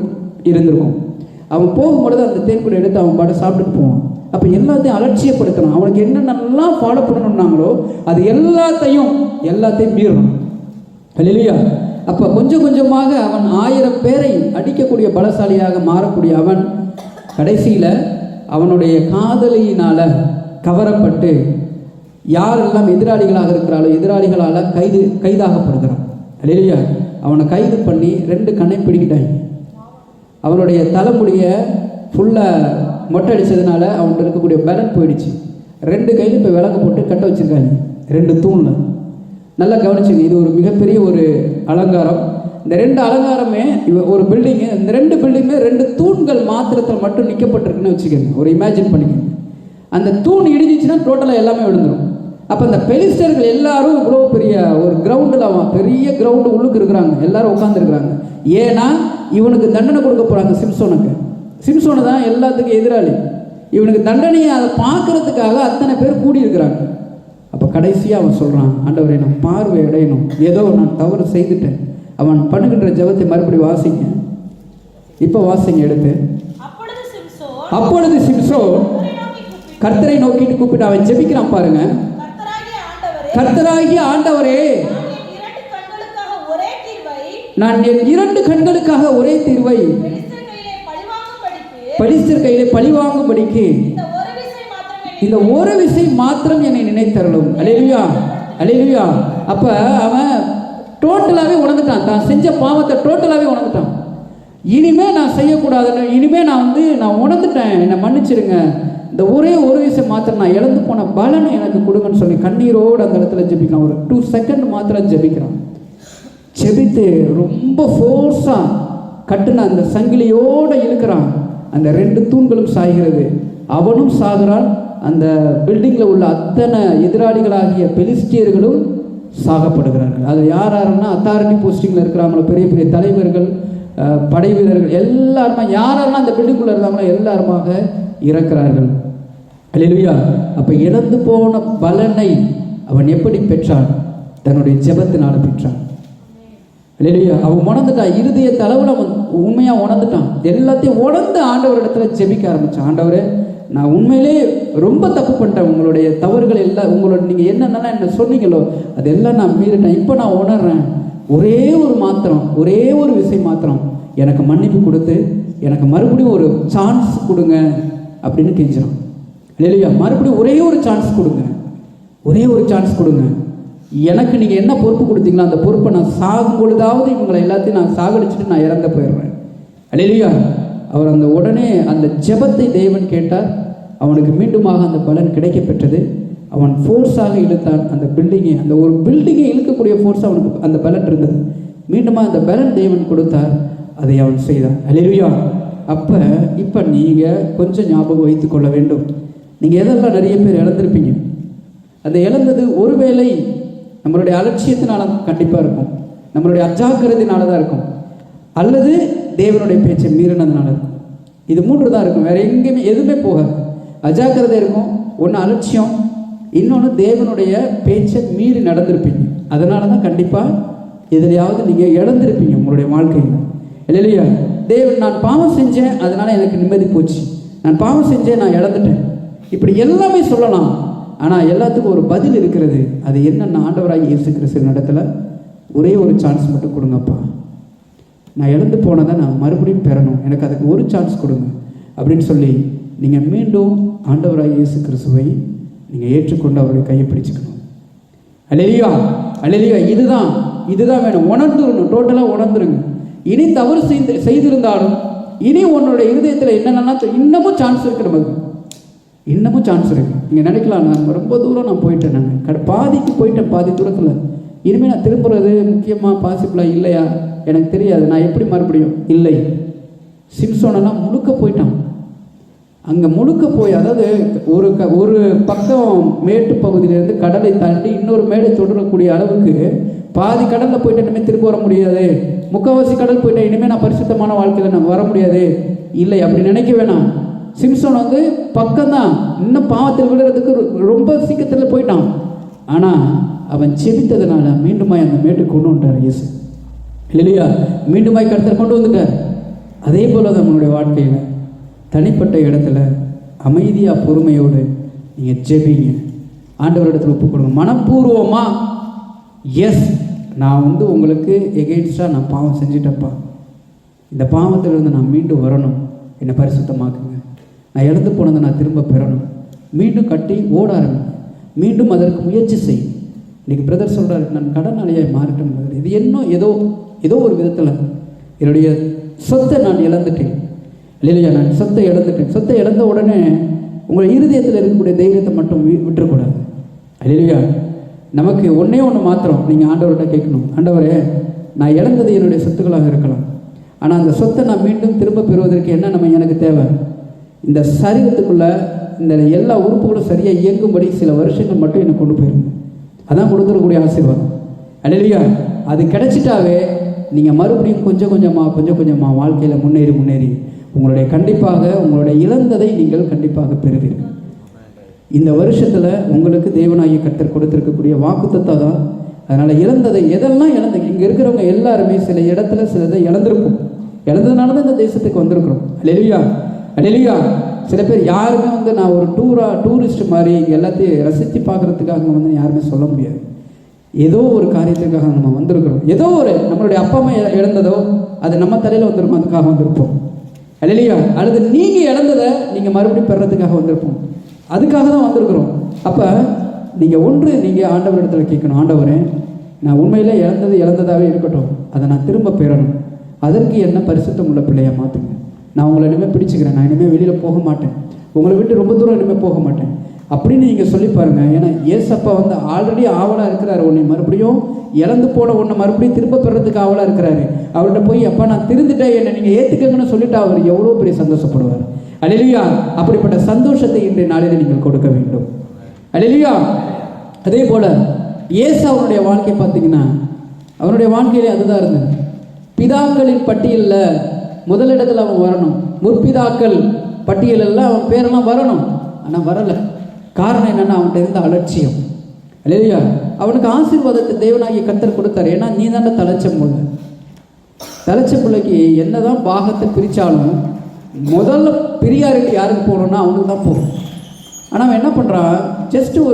இருந்திருக்கும். அவன் போகும்பொழுது அந்த தேன்கூடு எடுத்து அவன் பாட்டு சாப்பிட்டுட்டு போவான். அப்போ எல்லாத்தையும் அலட்சியப்படுத்தணும். அவனுக்கு என்னென்னலாம் ஃபாலோ பண்ணணும்னாங்களோ அது எல்லாத்தையும் மீறணும். இல்லையா? அப்போ கொஞ்சம் கொஞ்சமாக அவன் 1000 பேரை அடிக்கக்கூடிய பலசாலியாக மாறக்கூடிய அவன் கடைசியில் அவனுடைய காதலியினால் கவரப்பட்டு யாரெல்லாம் எதிராளிகளாக இருக்கிறாளோ எதிராளிகளால் கைதாகப்படுகிறான். இல்லையா? அவனை கைது பண்ணி 2 கண்ணை பிடிக்கிட்டாங்க. அவனுடைய தலைமுடியை ஃபுல்லாக மொட்டை அடித்ததுனால அவன்கிட்ட இருக்கக்கூடிய பேலன் போயிடுச்சு. 2 கையில் இப்போ விளக்கு போட்டு கட்ட வச்சுருக்காங்க 2 தூணில். நல்லா கவனிச்சுங்க, இது ஒரு மிகப்பெரிய ஒரு அலங்காரம். இந்த 2 அலங்காரமே ஒரு பில்டிங்கு, இந்த 2 பில்டிங்குமே 2 தூண்கள் மாத்திரத்தில் மட்டும் நிற்கப்பட்டிருக்குன்னு வச்சுக்கோங்க. ஒரு இமேஜின் பண்ணிக்கோங்க. அந்த தூண் இடிஞ்சிச்சுன்னா டோட்டலாக எல்லாமே விழுந்துடும். அப்போ அந்த பெலிஸ்டர்கள் எல்லாரும் இவ்வளோ பெரிய ஒரு கிரவுண்டில், அவன் பெரிய கிரவுண்டு உள்ளுக்கு இருக்கிறாங்க, எல்லாரும் உட்காந்துருக்குறாங்க. ஏன்னா இவனுக்கு தண்டனை கொடுக்க போகிறாங்க சிம்சோனுக்கு. சிம்சோனு தான் எல்லாத்துக்கும் எதிராளி. இவனுக்கு தண்டனையை அதை பார்க்கறதுக்காக அத்தனை பேர் கூடியிருக்கிறாங்க. அப்போ கடைசியாக அவன் சொல்கிறான், ஆண்டவரே நான் பார்வை அடையணும், ஏதோ நான் தவறு செய்துட்டேன். அவன் பண்ணுகின்ற ஜெபத்தை மறுபடியும் வாசிங்க. இப்போ வாசிங்க எடுத்து. அப்பொழுது சிம்சோன் கர்த்தரை நோக்கிட்டு கூப்பிட்டு அவன் ஜெபிக்கிறான் பாருங்க. கர்த்தராகிய ஆண்டவரே, நான் என் 2 கண்களுக்காக ஒரே தீர்வை பெலிஸ்தர் கையிலே பழிவாங்கும்படிக்கு இந்த ஒரு விசை மாத்திரம் என்னை நினைத்தருளும். அல்லேலூயா, அல்லேலூயா. அப்ப அவன் டோட்டலாகவே உணர்ந்துட்டான், தான் செஞ்ச பாவத்தை டோட்டலாகவே உணர்ந்துட்டான். இனிமே நான் செய்யக்கூடாதுன்னு, இனிமே நான் உணர்ந்துட்டேன், என்னை மன்னிச்சிருங்க, இந்த ஒரே ஒரு விஷயம் மாத்திரம், நான் இழந்து போன பலனை எனக்கு கொடுங்கன்னு சொல்லி கண்ணீரோடு அந்த இடத்துல ஜெபிக்கிறான். ஒரு 2 செகண்ட் மாத்திரம் ஜெபிக்கிறான். ஜெபித்து ரொம்ப ஃபோர்ஸாக கட்டுன அந்த சங்கிலியோடு இழுக்கிறான். அந்த 2 தூண்களும் சாய்கிறது, அவனும் சாகிறான். அந்த பில்டிங்கில் உள்ள அத்தனை எதிராளிகளாகிய பெலிஸ்டியர்களும் சாகப்படுகிறார்கள். அது யாருன்னா அத்தாரிட்டி போஸ்டிங்கில் இருக்கிறாங்களோ, பெரிய பெரிய தலைவர்கள், படை வீரர்கள் எல்லாருமே, யாரெல்லாம் அந்த பில்டிங்குள்ளே இருந்தாங்களோ எல்லாருமாக இறக்கிறார்கள். அல்லேலூயா. அப்போ இழந்து போன பலனை அவன் எப்படி பெற்றான்? தன்னுடைய ஜெபத்தினால பெற்றான். அல்லேலூயா. அவன் உணர்ந்துட்டான், இருதய தளவில் அவன் உண்மையாக உணர்ந்துட்டான். எல்லாத்தையும் உணர்ந்து ஆண்டவர் இடத்துல ஜெபிக்க ஆரம்பித்தான். ஆண்டவரே, நான் உண்மையிலே ரொம்ப தப்பு பண்ணிட்டேன், உங்களுடைய தவறுகள் எல்லாம், உங்களோட நீங்கள் என்னென்னலாம் என்ன சொன்னீங்களோ அதெல்லாம் நான் மீறிட்டேன். இப்போ நான் உணர்றேன், ஒரே ஒரு விஷயம் மாத்திரம் எனக்கு மன்னிப்பு கொடுத்து எனக்கு மறுபடியும் ஒரு சான்ஸ் கொடுங்க அப்படின்னு கெஞ்சிறான். இல்லையா? மறுபடியும் ஒரே ஒரு சான்ஸ் கொடுங்க. எனக்கு நீங்கள் என்ன பொறுப்பு கொடுத்தீங்களோ அந்த பொறுப்பை நான் சாகும் பொழுதாவது இவங்களை எல்லாத்தையும் நான் சாகடிச்சுட்டு நான் இறந்து போயிடுறேன். அல்லேலூயா. அவர் அந்த உடனே அந்த ஜெபத்தை தேவன் கேட்டார். அவனுக்கு மீண்டுமாக அந்த பலன் கிடைக்க பெற்றது. அவன் ஃபோர்ஸாக இழுத்தான் அந்த பில்டிங்கை, அந்த ஒரு பில்டிங்கை இழுக்கக்கூடிய ஃபோர்ஸ் அவனுக்கு அந்த பலன் இருந்தது. மீண்டுமா அந்த பலன் தேவன் கொடுத்தார், அதை அவன் செய்தான். அல்லேலூயா. இப்போ நீங்கள் கொஞ்சம் ஞாபகம் வைத்து கொள்ள வேண்டும். நீங்கள் எதெல்லாம் நிறைய பேர் இழந்திருப்பீங்க. அந்த இழந்தது ஒருவேளை நம்மளுடைய அலட்சியத்தினால கண்டிப்பாக இருக்கும், நம்மளுடைய அஜாக்கிரதையினால தான் இருக்கும், அல்லது தேவனுடைய பேச்சை மீறினதுனால இருக்கும். இது 3 தான் இருக்கும், வேறு எங்கேயுமே எதுவுமே போகாது. அஜாக்கிரதை இருக்கும், ஒன்று அலட்சியம், இன்னொன்று தேவனுடைய பேச்சை மீறி நடந்திருப்பீங்க. அதனால தான் கண்டிப்பாக எதுலையாவது நீங்கள் இழந்திருப்பீங்க உங்களுடைய வாழ்க்கையில். இல்லையா? தேவன், நான் பாவம் செஞ்சேன் அதனால் எனக்கு நிம்மதி போச்சு, நான் பாவம் செஞ்சேன் நான் இழந்துட்டேன், இப்படி எல்லாமே சொல்லலாம். ஆனால் எல்லாத்துக்கும் ஒரு பதில் இருக்கிறது. அது என்னென்ன? ஆண்டவராகி இயேசு கிறிஸ்து இடத்துல ஒரே ஒரு சான்ஸ் மட்டும் கொடுங்கப்பா, நான் இழந்து போனதை நான் மறுபடியும் பெறணும், எனக்கு அதுக்கு ஒரு சான்ஸ் கொடுங்க அப்படின்னு சொல்லி நீங்கள் மீண்டும் ஆண்டவராகி இயேசு கிறிஸ்துவை நீங்கள் ஏற்றுக்கொண்டு அவருடைய கையை பிடிச்சிக்கணும். அல்லேலூயா, அல்லேலூயா. இதுதான் வேணும். உணர்ந்துடணும், டோட்டலாக உணர்ந்துருங்க. இனி தவறு செய்திருந்தாலும் இனி உன்னோட இருதயத்தில் என்னென்னா இன்னமும் சான்ஸ் இருக்குது, நமக்கு இன்னமும் சான்ஸ் இருக்குது. நீங்கள் நினைக்கலாம், நான் ரொம்ப தூரம் நான் போயிட்டேன், நான் பாதிக்கு போயிட்டேன், பாதி தூரத்தில், இனிமேல் நான் திரும்புறது முக்கியமாக பாசிபிளாக இல்லையா எனக்கு தெரியாது, நான் எப்படி மறுபடியும் இல்லை. சிம்சோனெல்லாம் முழுக்க போயிட்டான். அங்கே முழுக்க போய், அதாவது ஒரு பக்கம் மேட்டு பகுதியிலேருந்து கடலை தாண்டி இன்னொரு மேடை தொடரக்கூடிய அளவுக்கு பாதி கடலில் போயிட்டு இனிமேல் திரும்ப வர முடியாது, முக்கால்வாசி கடல் போயிட்டு இனிமேல் நான் பரிசுத்தமான வாழ்க்கையில் நான் வர முடியாது, இல்லை அப்படி நினைக்க வேணாம். சிம்சோன் வந்து பக்கம்தான், இன்னும் பாவத்தில் விழுறதுக்கு ரொம்ப சீக்கிரத்தில் போயிட்டான். ஆனால் அவன் செபித்ததுனால மீண்டுமாய் அந்த மேட்டுக்கு கொண்டு வந்துட்டார் இயேசு. இல்லையா? மீண்டுமாய் கர்த்தர் கொண்டு வந்துட்டார். அதே போல தான் நம்மளுடைய வாழ்க்கையில் தனிப்பட்ட இடத்துல அமைதியாக பொறுமையோடு நீங்கள் ஜெபிங்க, ஆண்டவரிடத்தில் ஒப்பு கொடுங்க. மனப்பூர்வமாக எஸ், நான் வந்து உங்களுக்கு எகெயின்ஸ்டாக நான் பாவம் செஞ்சிட்டப்பா, இந்த பாவத்திலிருந்து நான் மீண்டும் வரணும், என்னை பரிசுத்தமாக்குங்க, நான் இழந்து போனதை நான் திரும்ப பெறணும், மீண்டும் கட்டி ஓட ஆரம்பிங்க, மீண்டும் அதற்கு முயற்சி செய்யும். இன்றைக்கி பிரதர் சொல்கிறாரு, நான் கடனாளியாக மாறிட்டேன் பிரதர், இது இன்னும் ஏதோ ஒரு விதத்தில் என்னுடைய சொத்தை நான் இழந்துட்டேன். இல்லையா? நான் சொத்தை இழந்துட்டேன். சொத்தை இழந்த உடனே உங்கள் இருதயத்தில் இருக்கக்கூடிய தைரியத்தை மட்டும் விட்டுறக்கூடாது. இல்லையா? நமக்கு ஒன்றே ஒன்று மாத்திரம் நீங்கள் ஆண்டவர்கிட்ட கேட்கணும். ஆண்டவரே, நான் இழந்தது என்னுடைய சொத்துக்களாக இருக்கலாம், ஆனால் அந்த சொத்தை நான் மீண்டும் திரும்ப பெறுவதற்கு என்ன எனக்கு தேவை? இந்த சரீரத்துக்குள்ளே இந்த எல்லா உறுப்புகளும் சரியாக இயங்கும்படி சில வருஷங்கள் மட்டும் என்னை கொண்டு போயிருங்க. அதான் கொடுத்துடக்கூடிய ஆசீர்வாதம். இல்லையா? அது கிடைச்சிட்டாவே நீங்கள் மறுபடியும் கொஞ்சம் கொஞ்சமாக வாழ்க்கையில் முன்னேறி கண்டிப்பாக உங்களுடைய இழந்ததை நீங்கள் கண்டிப்பாக பெறுவீர்கள். இந்த வருஷத்தில் உங்களுக்கு தேவனாகிய கர்த்தர் கொடுத்திருக்கக்கூடிய வாக்குத்தத்தம் தான். அதனால் இழந்ததை எதெல்லாம் இங்கே இருக்கிறவங்க எல்லாருமே சில இடத்துல சிலதை இழந்திருப்போம். இழந்ததுனால தான் இந்த தேசத்துக்கு வந்திருக்கிறோம். அல்லேலூயா. சில பேர் யாருமே வந்து நான் ஒரு டூரிஸ்ட் மாதிரி எல்லாத்தையும் ரசித்து பார்க்குறதுக்காக வந்து யாருமே சொல்ல முடியாது. ஏதோ ஒரு காரியத்துக்காக நம்ம வந்திருக்கிறோம். ஏதோ ஒரு நம்மளுடைய அப்பா அம்மா இழந்ததோ அது நம்ம தலையில் வந்திருக்கும், அதுக்காக வந்திருப்போம். அல்லேலூயா. அல்லது நீங்கள் இழந்ததை நீங்கள் மறுபடியும் பெறதுக்காக வந்திருப்போம், அதுக்காக தான் வந்திருக்கிறோம். அப்போ நீங்கள் ஆண்டவரிடத்தில் கேட்கணும், ஆண்டவரே, நான் உண்மையிலே இழந்ததாகவே இருக்கட்டும், அதை நான் திரும்ப பெறணும், அதற்கு என்ன பரிசுத்தம் உள்ள பிள்ளையாக மாற்றுங்க. நான் உங்களை இனிமேல் பிடிச்சிக்கிறேன், நான் இனிமேல் வெளியில் போக மாட்டேன், உங்களை விட்டு ரொம்ப தூரம் இனிமேல் போக மாட்டேன் அப்படின்னு நீங்கள் சொல்லி பாருங்கள். ஏன்னா ஏசப்பா வந்து ஆல்ரெடி ஆவலாக இருக்கிறாரு, உன்னை மறுபடியும் இழந்து போன உன்னை மறுபடியும் திரும்ப பெறதுக்கு ஆவலாக இருக்கிறாரு. அவர்கிட்ட போய் அப்பா நான் திருந்துட்டேன், என்னை நீங்கள் ஏற்றுக்கங்கன்னு சொல்லிட்டு அவர் எவ்வளோ பெரிய சந்தோஷப்படுவார். அல்லேலூயா. அப்படிப்பட்ட சந்தோஷத்தை இன்றைய நாளில் நீங்கள் கொடுக்க வேண்டும். அல்லேலூயா. அதே போல் இயேசு அவருடைய வாழ்க்கை பார்த்தீங்கன்னா அவருடைய வாழ்க்கையிலே அதுதான் இருந்தது. பிதாக்களின் பட்டியலில் முதலிடத்தில் அவன் வரணும், முற்பிதாக்கள் பட்டியலெல்லாம் அவன் பேரெல்லாம் வரணும், ஆனால் வரலை. காரணம் என்னென்னா அவன்கிட்ட இருந்த அலட்சியம். அல்லேலூயா. அவனுக்கு ஆசீர்வாதத்தை தேவனாகிய கர்த்தர் கொடுத்தாரு. ஏன்னா நீ தானே தலைச்ச பிள்ளைக்கு என்னதான் பாகத்தை பிரித்தாலும் முதல்ல பிரியாரிட்டி யாருக்கு போகணும்னா அவனுக்கு தான் போகும். ஆனால் அவன் என்ன பண்ணுறான், ஜஸ்ட்டு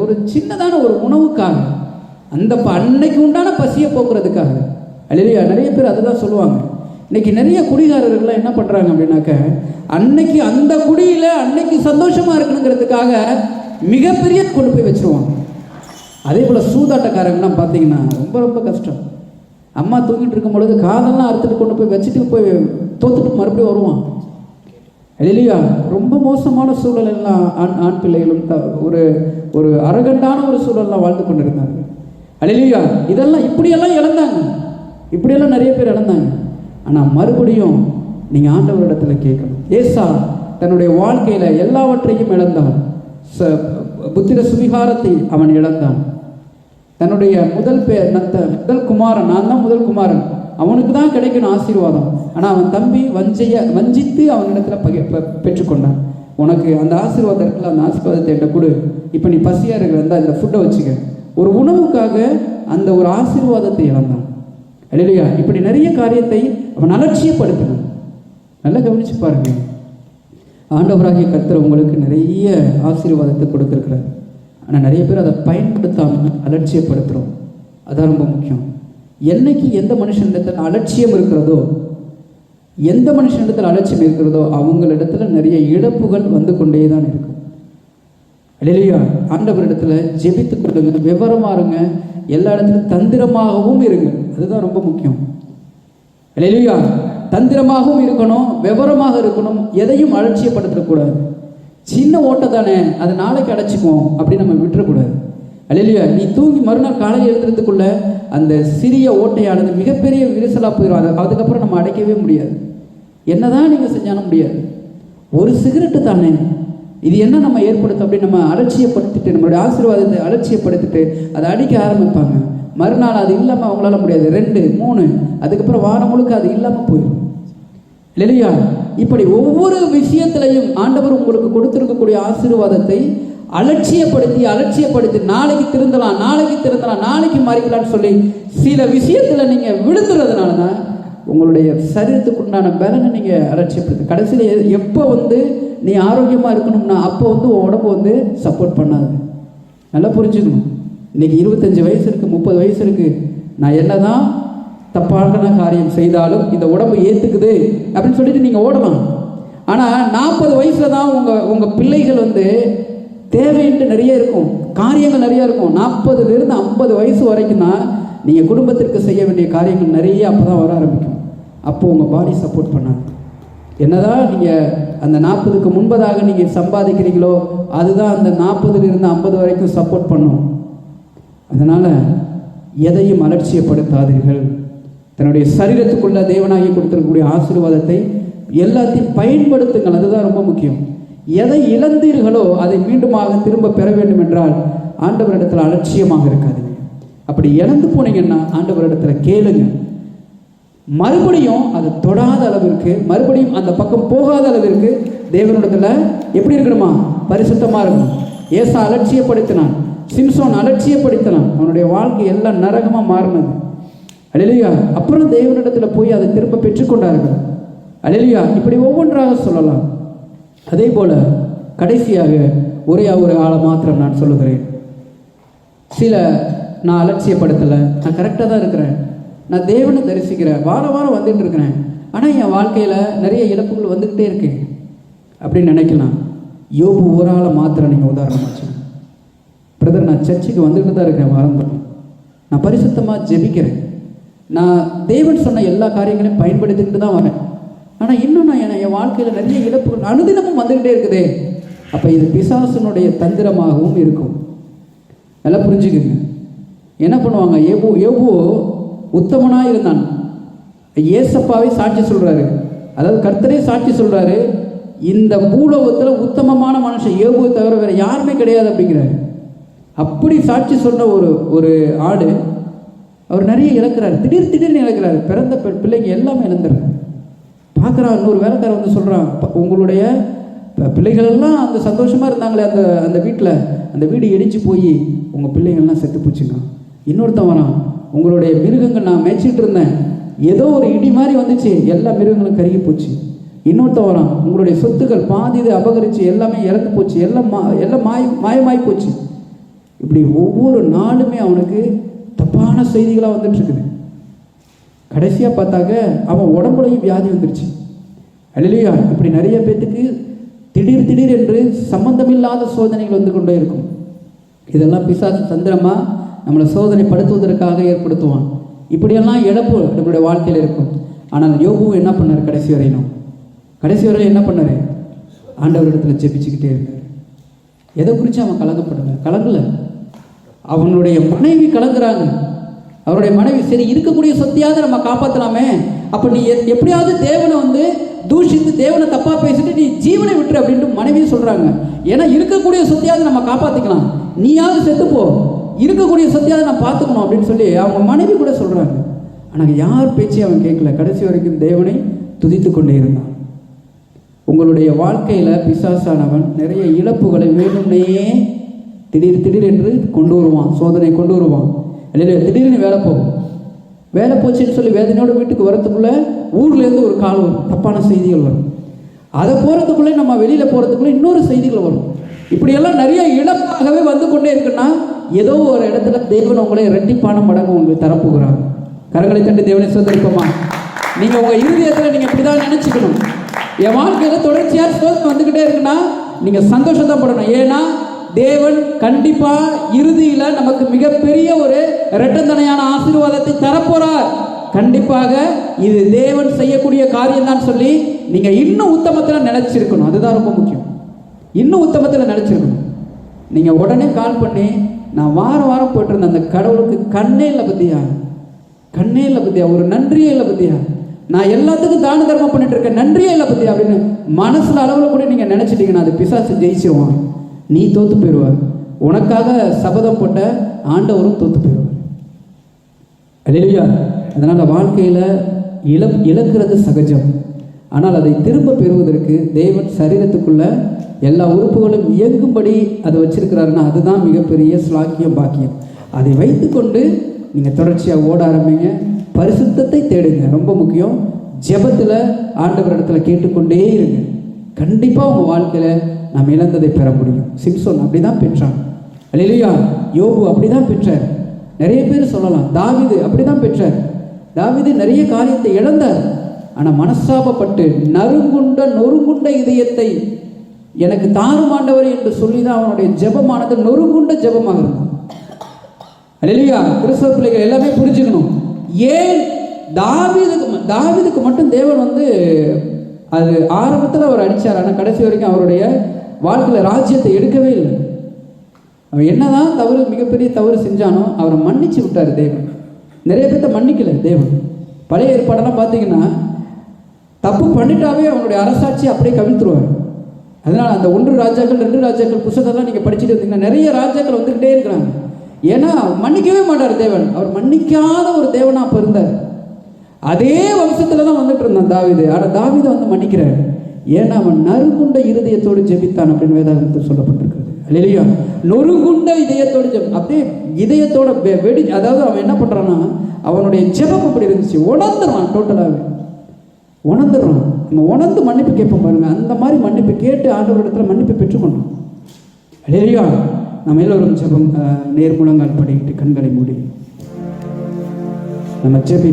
ஒரு சின்னதான ஒரு உணவுக்காக, அந்த அன்னைக்கு உண்டான பசியை போக்குறதுக்காக. அல்லேலூயா. நிறைய பேர் அதுதான் சொல்லுவாங்க. இன்றைக்கி நிறைய குடிகாரர்கள்லாம் என்ன பண்ணுறாங்க அப்படின்னாக்க, அன்னைக்கு அந்த குடியில் அன்னைக்கு சந்தோஷமாக இருக்கணுங்கிறதுக்காக மிகப்பெரிய கொண்டு போய் வச்சுருவாங்க. அதே போல் சூதாட்டக்காரங்கலாம் பார்த்தீங்கன்னா ரொம்ப கஷ்டம். அம்மா தூங்கிட்டு இருக்கும் பொழுது காதெல்லாம் அறுத்துட்டு கொண்டு போய் வச்சுட்டு போய் தோத்துட்டு மறுபடியும் வருவான். இல்லையா? ரொம்ப மோசமான சூழல் எல்லாம் ஆண் பிள்ளைகளும் ஒரு அரகண்டான ஒரு சூழல்லாம் வாழ்ந்து கொண்டு இருந்தாங்க. இல்லையா? இதெல்லாம் இப்படியெல்லாம் இழந்தாங்க, இப்படியெல்லாம் நிறைய பேர் இழந்தாங்க. ஆனால் மறுபடியும் நீங்கள் ஆண்டவரிடத்தில் கேட்கணும். ஏசா தன்னுடைய வாழ்க்கையில் எல்லாவற்றையும் இழந்தான். புத்திர சுவிகாரத்தை அவன் இழந்தான். தன்னுடைய முதல் குமாரன், நான் தான் முதல் குமாரன், அவனுக்கு தான் கிடைக்கணும் ஆசீர்வாதம். ஆனால் அவன் தம்பி வஞ்சித்து அவனிடத்தில் பெற்றுக்கொண்டான். உனக்கு அந்த ஆசீர்வாதம் இருக்குல்ல, அந்த ஆசீர்வாதத்தை என்கிட்ட கொடு, இப்போ நீ பசியாக இருக்கிற இந்த ஃபுட்டை வச்சுக்க. ஒரு உணவுக்காக அந்த ஒரு ஆசீர்வாதத்தை இழந்தான். அல்லேலூயா. இப்படி நிறைய காரியத்தை அவன் அலட்சியப்படுத்தினான். நல்லா கவனிச்சு பாருங்க. ஆண்டவராகிய கர்த்தர் உங்களுக்கு நிறைய ஆசீர்வாதத்தை கொடுத்துருக்கிறார். ஆனால் நிறைய பேர் அதை பயன்படுத்தாமல் அலட்சியப்படுத்துகிறோம். அதான் ரொம்ப முக்கியம். என்னைக்கு எந்த மனுஷனிடத்தில் அலட்சியம் இருக்கிறதோ, அவங்களிடத்துல நிறைய இழப்புகள் வந்து கொண்டே தான் இருக்கும். அல்லேலூயா. ஆண்டவரிடத்துல ஜெபித்து கொள்ளுங்க, விவரமாக இருங்க, எல்லா இடத்துலையும் தந்திரமாகவும் இருங்க. அதுதான் ரொம்ப முக்கியம். அல்லேலூயா. தந்திரமாகவும் இருக்கணும், விவரமாக இருக்கணும், எதையும் அலட்சியப்படுத்தக்கூடாது. சின்ன ஓட்டை தானே, அது நாளைக்கு அடைச்சிக்குவோம் அப்படின்னு நம்ம விட்டுறக்கூடாது. அல்லேலூயா. நீ தூங்கி மறுநாள் காலையில் எழுதுறதுக்குள்ள அந்த சிறிய ஓட்டையானது மிகப்பெரிய விரிசலாக போயிடும். அதுக்கப்புறம் நம்ம அடைக்கவே முடியாது. என்னதான் நீங்கள் செஞ்சாலும் முடியாது. ஒரு சிகரெட்டு தானே, இது என்ன நம்ம ஏற்படுத்தும் அப்படின்னு நம்ம அலட்சியப்படுத்திட்டு, நம்மளுடைய ஆசீர்வாதத்தை அலட்சியப்படுத்திட்டு அதை அடிக்க ஆரம்பிப்பாங்க. மறுநாள் அது இல்லாமல் அவங்களால முடியாது. 2, 3, அதுக்கப்புறம் வாரம் முழுக்க அது இல்லாமல் போயிடும். இல்லையா? இப்படி ஒவ்வொரு விஷயத்திலையும் ஆண்டவர் உங்களுக்கு கொடுத்திருக்கக்கூடிய ஆசீர்வாதத்தை அலட்சியப்படுத்தி நாளைக்கு திருந்தலாம், நாளைக்கு மாறிக்கலாம்னு சொல்லி சில விஷயத்துல நீங்க விழுந்துறதுனால தான் உங்களுடைய சரீரத்துக்குண்டான பலனை நீங்க அலட்சியப்படுத்து. கடைசியில் எப்போ நீ ஆரோக்கியமா இருக்கணும்னா அப்போ உடம்பு சப்போர்ட் பண்ணாது. நல்லா புரிஞ்சுக்கணும். இன்னைக்கு 25 வயசு இருக்கு, 30 வயசு இருக்கு, நான் என்னதான் தப்பான காரியம் செய்தாலும் இந்த உடம்பு ஏத்துக்குது அப்படின்னு சொல்லிட்டு நீங்க ஓடலாம். ஆனா 40 வயசுல தான் உங்க பிள்ளைகள் தேவைன்ட்டு நிறைய இருக்கும், காரியங்கள் நிறைய இருக்கும். 40லிருந்து 50 வயசு வரைக்கும் தான் நீங்கள் குடும்பத்திற்கு செய்ய வேண்டிய காரியங்கள் நிறைய அப்போ தான் வர ஆரம்பிக்கும். அப்போது உங்கள் பாடி சப்போர்ட் பண்ணாது. என்னதான் நீங்கள் அந்த 40க்கு முன்பதாக நீங்கள் சம்பாதிக்கிறீங்களோ அதுதான் அந்த 40லிருந்து 50 வரைக்கும் சப்போர்ட் பண்ணும். அதனால் எதையும் அலட்சியப்படுத்தாதீர்கள். தன்னுடைய சரீரத்துக்குள்ள தேவனாகி கொடுத்திருக்கக்கூடிய ஆசீர்வாதத்தை எல்லாத்தையும் பயன்படுத்துங்கள். அதுதான் ரொம்ப முக்கியம். எதை இழந்தீர்களோ அதை மீண்டுமாக திரும்ப பெற வேண்டும் என்றால் ஆண்டவரிடத்தில் அலட்சியமாக இருக்காதுங்க. அப்படி இழந்து போனீங்கன்னா ஆண்டவரிடத்தில் கேளுங்க. மறுபடியும் அதை தொடாத அளவிற்கு, மறுபடியும் அந்த பக்கம் போகாத அளவிற்கு தேவனிடத்தில் எப்படி இருக்கணுமா? பரிசுத்தமாக இருக்கணும். ஏசா அலட்சியப்படுத்தினான், சிம்சோன் அலட்சியப்படுத்தினான், அவனுடைய வாழ்க்கை எல்லாம் நரகமாக மாறினது. அல்லேலூயா. அப்புறம் தேவனிடத்தில் போய் அதை திரும்ப பெற்றுக்கொண்டார்கள். அல்லேலூயா. இப்படி ஒவ்வொன்றாக சொல்லலாம். அதே போல கடைசியாக ஒரே ஒரு ஆளை மாத்திரம் நான் சொல்லுகிறேன். நான் அலட்சியப்படுத்தலை, நான் கரெக்டாக தான் இருக்கிறேன், நான் தேவனை தரிசிக்கிறேன், வாரம் வந்துட்டு இருக்கிறேன், ஆனால் என் வாழ்க்கையில் நிறைய இழப்புகள் வந்துக்கிட்டே இருக்கு அப்படின்னு நினைக்கலாம். யோபு ஒரு ஆளை மாத்திரம் நீங்கள் உதாரணமாச்சு. பிரதர், நான் சர்ச்சுக்கு வந்துட்டு தான் இருக்கிறேன், வாரம் நான் பரிசுத்தமாக ஜெபிக்கிறேன், நான் தேவன் சொன்ன எல்லா காரியங்களையும் பயன்படுத்திக்கிட்டு தான் வரேன், ஆனால் இன்னும் நான் என் வாழ்க்கையில் நிறைய இழப்புகள் அனுதினமும் வந்துக்கிட்டே இருக்குதே. அப்போ இது பிசாசனுடைய தந்திரமாகவும் இருக்கும். நல்லா புரிஞ்சுக்குங்க. என்ன பண்ணுவாங்க? யோபு உத்தமனாக இருந்தான். ஏசப்பாவே சாட்சி சொல்கிறாரு, அதாவது கர்த்தரே சாட்சி சொல்கிறாரு, இந்த பூலோகத்தில் உத்தமமான மனுஷன் யோபுவை தவிர வேறு யாருமே கிடையாது அப்படிங்கிறாரு. அப்படி சாட்சி சொன்ன ஒரு ஆடு அவர் நிறைய இழக்கிறார். திடீர்னு இழக்கிறாரு. பிறந்த பிள்ளைங்க எல்லாமே இழந்துடுறாரு. பார்க்குறான், இன்னொரு வேலைக்காரன் சொல்கிறான், உங்களுடைய பிள்ளைகளெல்லாம் அந்த சந்தோஷமாக இருந்தாங்களே அந்த வீட்டில், அந்த வீடு இடிச்சு போய் உங்கள் பிள்ளைங்கள்லாம் செத்து போச்சுங்க. இன்னொருத்தன் வரான், உங்களுடைய மிருகங்கள் நான் மேய்ச்சிட்டு இருந்தேன், ஏதோ ஒரு இடி மாதிரி வந்துச்சு, எல்லா மிருகங்களும் கருகி போச்சு. இன்னொருத்தன் வரான், உங்களுடைய சொத்துக்கள் பாதி அபகரித்து எல்லாமே இறந்து போச்சு, எல்லாம் மாயமாய் போச்சு. இப்படி ஒவ்வொரு நாளுமே அவனுக்கு தப்பான செய்திகளாக வந்துட்டு இருக்குது. கடைசியாக பார்த்தாக்க அவன் உடம்புலையும் வியாதி வந்துருச்சு. அல்லேலூயா. இப்படி நிறைய பேத்துக்கு திடீர் என்று சம்பந்தமில்லாத சோதனைகள் வந்து கொண்டே இருக்கும். இதெல்லாம் பிசாசு தந்திரமா நம்மளை சோதனைப்படுத்துவதற்காக ஏற்படுத்துவான். இப்படியெல்லாம் இழப்பு நம்மளுடைய வாழ்க்கையில் இருக்கும். ஆனால் யோபு என்ன பண்ணார்? கடைசி வரையிலும் என்ன பண்ணார்? ஆண்டவரிடத்தில் ஜெபிச்சுக்கிட்டே இருந்தார். எதை குறித்து அவன் கலங்கலை. அவனுடைய மனைவி கலங்குறாங்க. அவருடைய மனைவி, சரி இருக்கக்கூடிய சொத்தையாவது நம்ம காப்பாற்றலாமே, அப்போ நீ எப்படியாவது தேவனை தூஷித்து தேவனை தப்பாக பேசிட்டு நீ ஜீவனை விட்டுரு அப்படின்ட்டு மனைவி சொல்கிறாங்க. ஏன்னா இருக்கக்கூடிய சொத்தையாவது நம்ம காப்பாற்றிக்கலாம், நீயாவது செத்துப்போ, இருக்கக்கூடிய சொத்தையாவது நான் பார்த்துக்கணும் அப்படின்னு சொல்லி அவங்க மனைவி கூட சொல்கிறாங்க. ஆனால் யார் பேச்சு அவன் கேட்கல. கடைசி வரைக்கும் தேவனை துதித்து கொண்டே இருந்தான். உங்களுடைய வாழ்க்கையில் பிசாசானவன் நிறைய இழப்புகளை வேணும்னே திடீர் என்று கொண்டு வருவான், சோதனை கொண்டு வருவான். இல்லையா? திடீர்னு வேலை போச்சுன்னு சொல்லி வேதனையோட வீட்டுக்கு வரத்துக்குள்ள ஊர்லேருந்து ஒரு கால் வரும், தப்பான செய்திகள் வரும். அதை போகிறதுக்குள்ளே நம்ம வெளியில் போகிறதுக்குள்ளே இன்னொரு செய்திகள் வரும். இப்படியெல்லாம் நிறைய இழப்பாகவே வந்து கொண்டே இருக்குன்னா ஏதோ ஒரு இடத்துல தேவன் உங்களை ரெட்டிப்பான மடங்கு உங்களுக்கு தரப்போகிறாங்க. கரங்களை தட்டி தேவனை சோதரிப்போமா? நீங்கள் உங்கள் இருதயத்தில் நீங்கள் இப்படி தான் நினச்சிக்கணும். என் வாழ்க்கையில் தொடர்ச்சியாக சோதனை வந்துக்கிட்டே இருக்குன்னா நீங்கள் சந்தோஷத்தான் படணும். ஏன்னா தேவன் கண்டிப்பா இறுதியில நமக்கு மிகப்பெரிய ஒரு இரட்டந்தனையான ஆசீர்வாதத்தை தரப்போறார். கண்டிப்பாக இது தேவன் செய்யக்கூடிய காரியம் தான் சொல்லி நீங்க இன்னும் உத்தமத்தில் நினைச்சிருக்கணும். அதுதான் ரொம்ப முக்கியம். இன்னும் உத்தமத்தில் நினைச்சிருக்கணும். நீங்க உடனே கால் பண்ணி, நான் வாரம் போயிட்டு இருந்த அந்த கடவுளுக்கு கண்ணே இல்லை பத்தியா, ஒரு நன்றியே இல்லை பத்தியா, நான் எல்லாத்துக்கும் தான தர்மம் பண்ணிட்டு இருக்கேன், நன்றியே இல்லை பத்தி அப்படின்னு மனசுல அளவில் கூட நீங்க நினைச்சிட்டீங்கன்னா அது பிசாசு ஜெயிச்சிருவான். நீ தோத்து போயிடுவார். உனக்காக சபதம் போட்ட ஆண்டவரும் தோத்து போயிடுவார். அல்லேலூயா. அதனால வாழ்க்கையில இழக்கிறது சகஜம். ஆனால் அதை திரும்ப பெறுவதற்கு தேவன் சரீரத்துக்குள்ள எல்லா உறுப்புகளும் இயங்கும்படி அதை வச்சிருக்கிறாருன்னா அதுதான் மிகப்பெரிய ஸ்லாக்கியம், பாக்கியம். அதை வைத்துக்கொண்டு நீங்கள் தொடர்ச்சியாக ஓட ஆரம்பிங்க. பரிசுத்தத்தை தேடுங்க, ரொம்ப முக்கியம். ஜெபத்தில் ஆண்டவரிடத்தில் கேட்டுக்கொண்டே இருங்க. கண்டிப்பாக உங்கள் வாழ்க்கையில் நாம் இழந்ததை பெற முடியும். சிம்சோன் அப்படி தான் பெற்றான். அல்லேலூயா. யோபு அப்படி தான் பெற்றார். நிறைய பேர் சொல்லலாம் தாவீது அப்படி தான் பெற்றார். தாவீது நிறைய காரியத்தை இழந்தார். ஆனால் மனஸ்தாபப்பட்டு நொறுங்குண்ட இதயத்தை எனக்கு தாரும் ஆண்டவர் என்று சொல்லி தான் அவனுடைய ஜெபமானது நொறுங்குண்ட ஜெபமாக இருக்கும். அல்லேலூயா. கிறிஸ்தவ பிள்ளைகள் எல்லாமே புரிஞ்சுக்கணும். ஏன் தாவீதுக்கு மட்டும் தேவன் அது ஆரம்பத்தில் அவர் அடித்தார், ஆனால் கடைசி வரைக்கும் அவருடைய வாழ்க்கையில் ராஜ்யத்தை எடுக்கவே இல்லை. அவன் என்னதான் மிகப்பெரிய தவறு செஞ்சானோ அவரை மன்னிச்சு விட்டார் தேவன். நிறைய பேர்த்த மன்னிக்கல தேவன். பழைய ஏற்பாடெல்லாம் பார்த்தீங்கன்னா தப்பு பண்ணிட்டாவே அவனுடைய அரசாட்சி அப்படியே கவிழ்த்துருவார். அதனால் அந்த 1 ராஜாக்கள் 2 ராஜாக்கள் புத்தகத்தெல்லாம் நீங்கள் படிச்சுட்டு வந்தீங்கன்னா நிறைய ராஜாக்கள் வந்துக்கிட்டே இருக்கிறாங்க. ஏன்னா மன்னிக்கவே மாட்டார் தேவன். அவர் மன்னிக்காத ஒரு தேவனா அப்போ இருந்தார். அதே வம்சத்தில் தான் வந்துட்டு இருந்தான் தாவீது. ஆனால் தாவீதை மன்னிக்கிறார். ஏன்னா அவன் நறுங்குண்ட இருதயத்தோடு ஜெபித்தான் அப்படின்னு வேதாகமத்தில் சொல்லப்பட்டிருக்கிறது. அல்லேலூயா. நொறுங்குண்ட இதயத்தோடு அப்படியே இதயத்தோட அதாவது அவன் என்ன பண்ணுறான்னா அவனுடைய ஜெபம் அப்படி இருந்துச்சு. உணர்ந்துடுறான், டோட்டலாகவே உணர்ந்துடுறான். நம்ம உணர்ந்து மன்னிப்பு கேட்போம் பாருங்க. அந்த மாதிரி மன்னிப்பு கேட்டு ஆண்டவரிடத்துல மன்னிப்பு பெற்றுக்கொண்டோம். அல்லேலூயா. நம்ம எல்லோரும் ஜெபம் நேர்முழங்கால் படிக்கிட்டு கண்களை மூடி நம்ம ஜெபி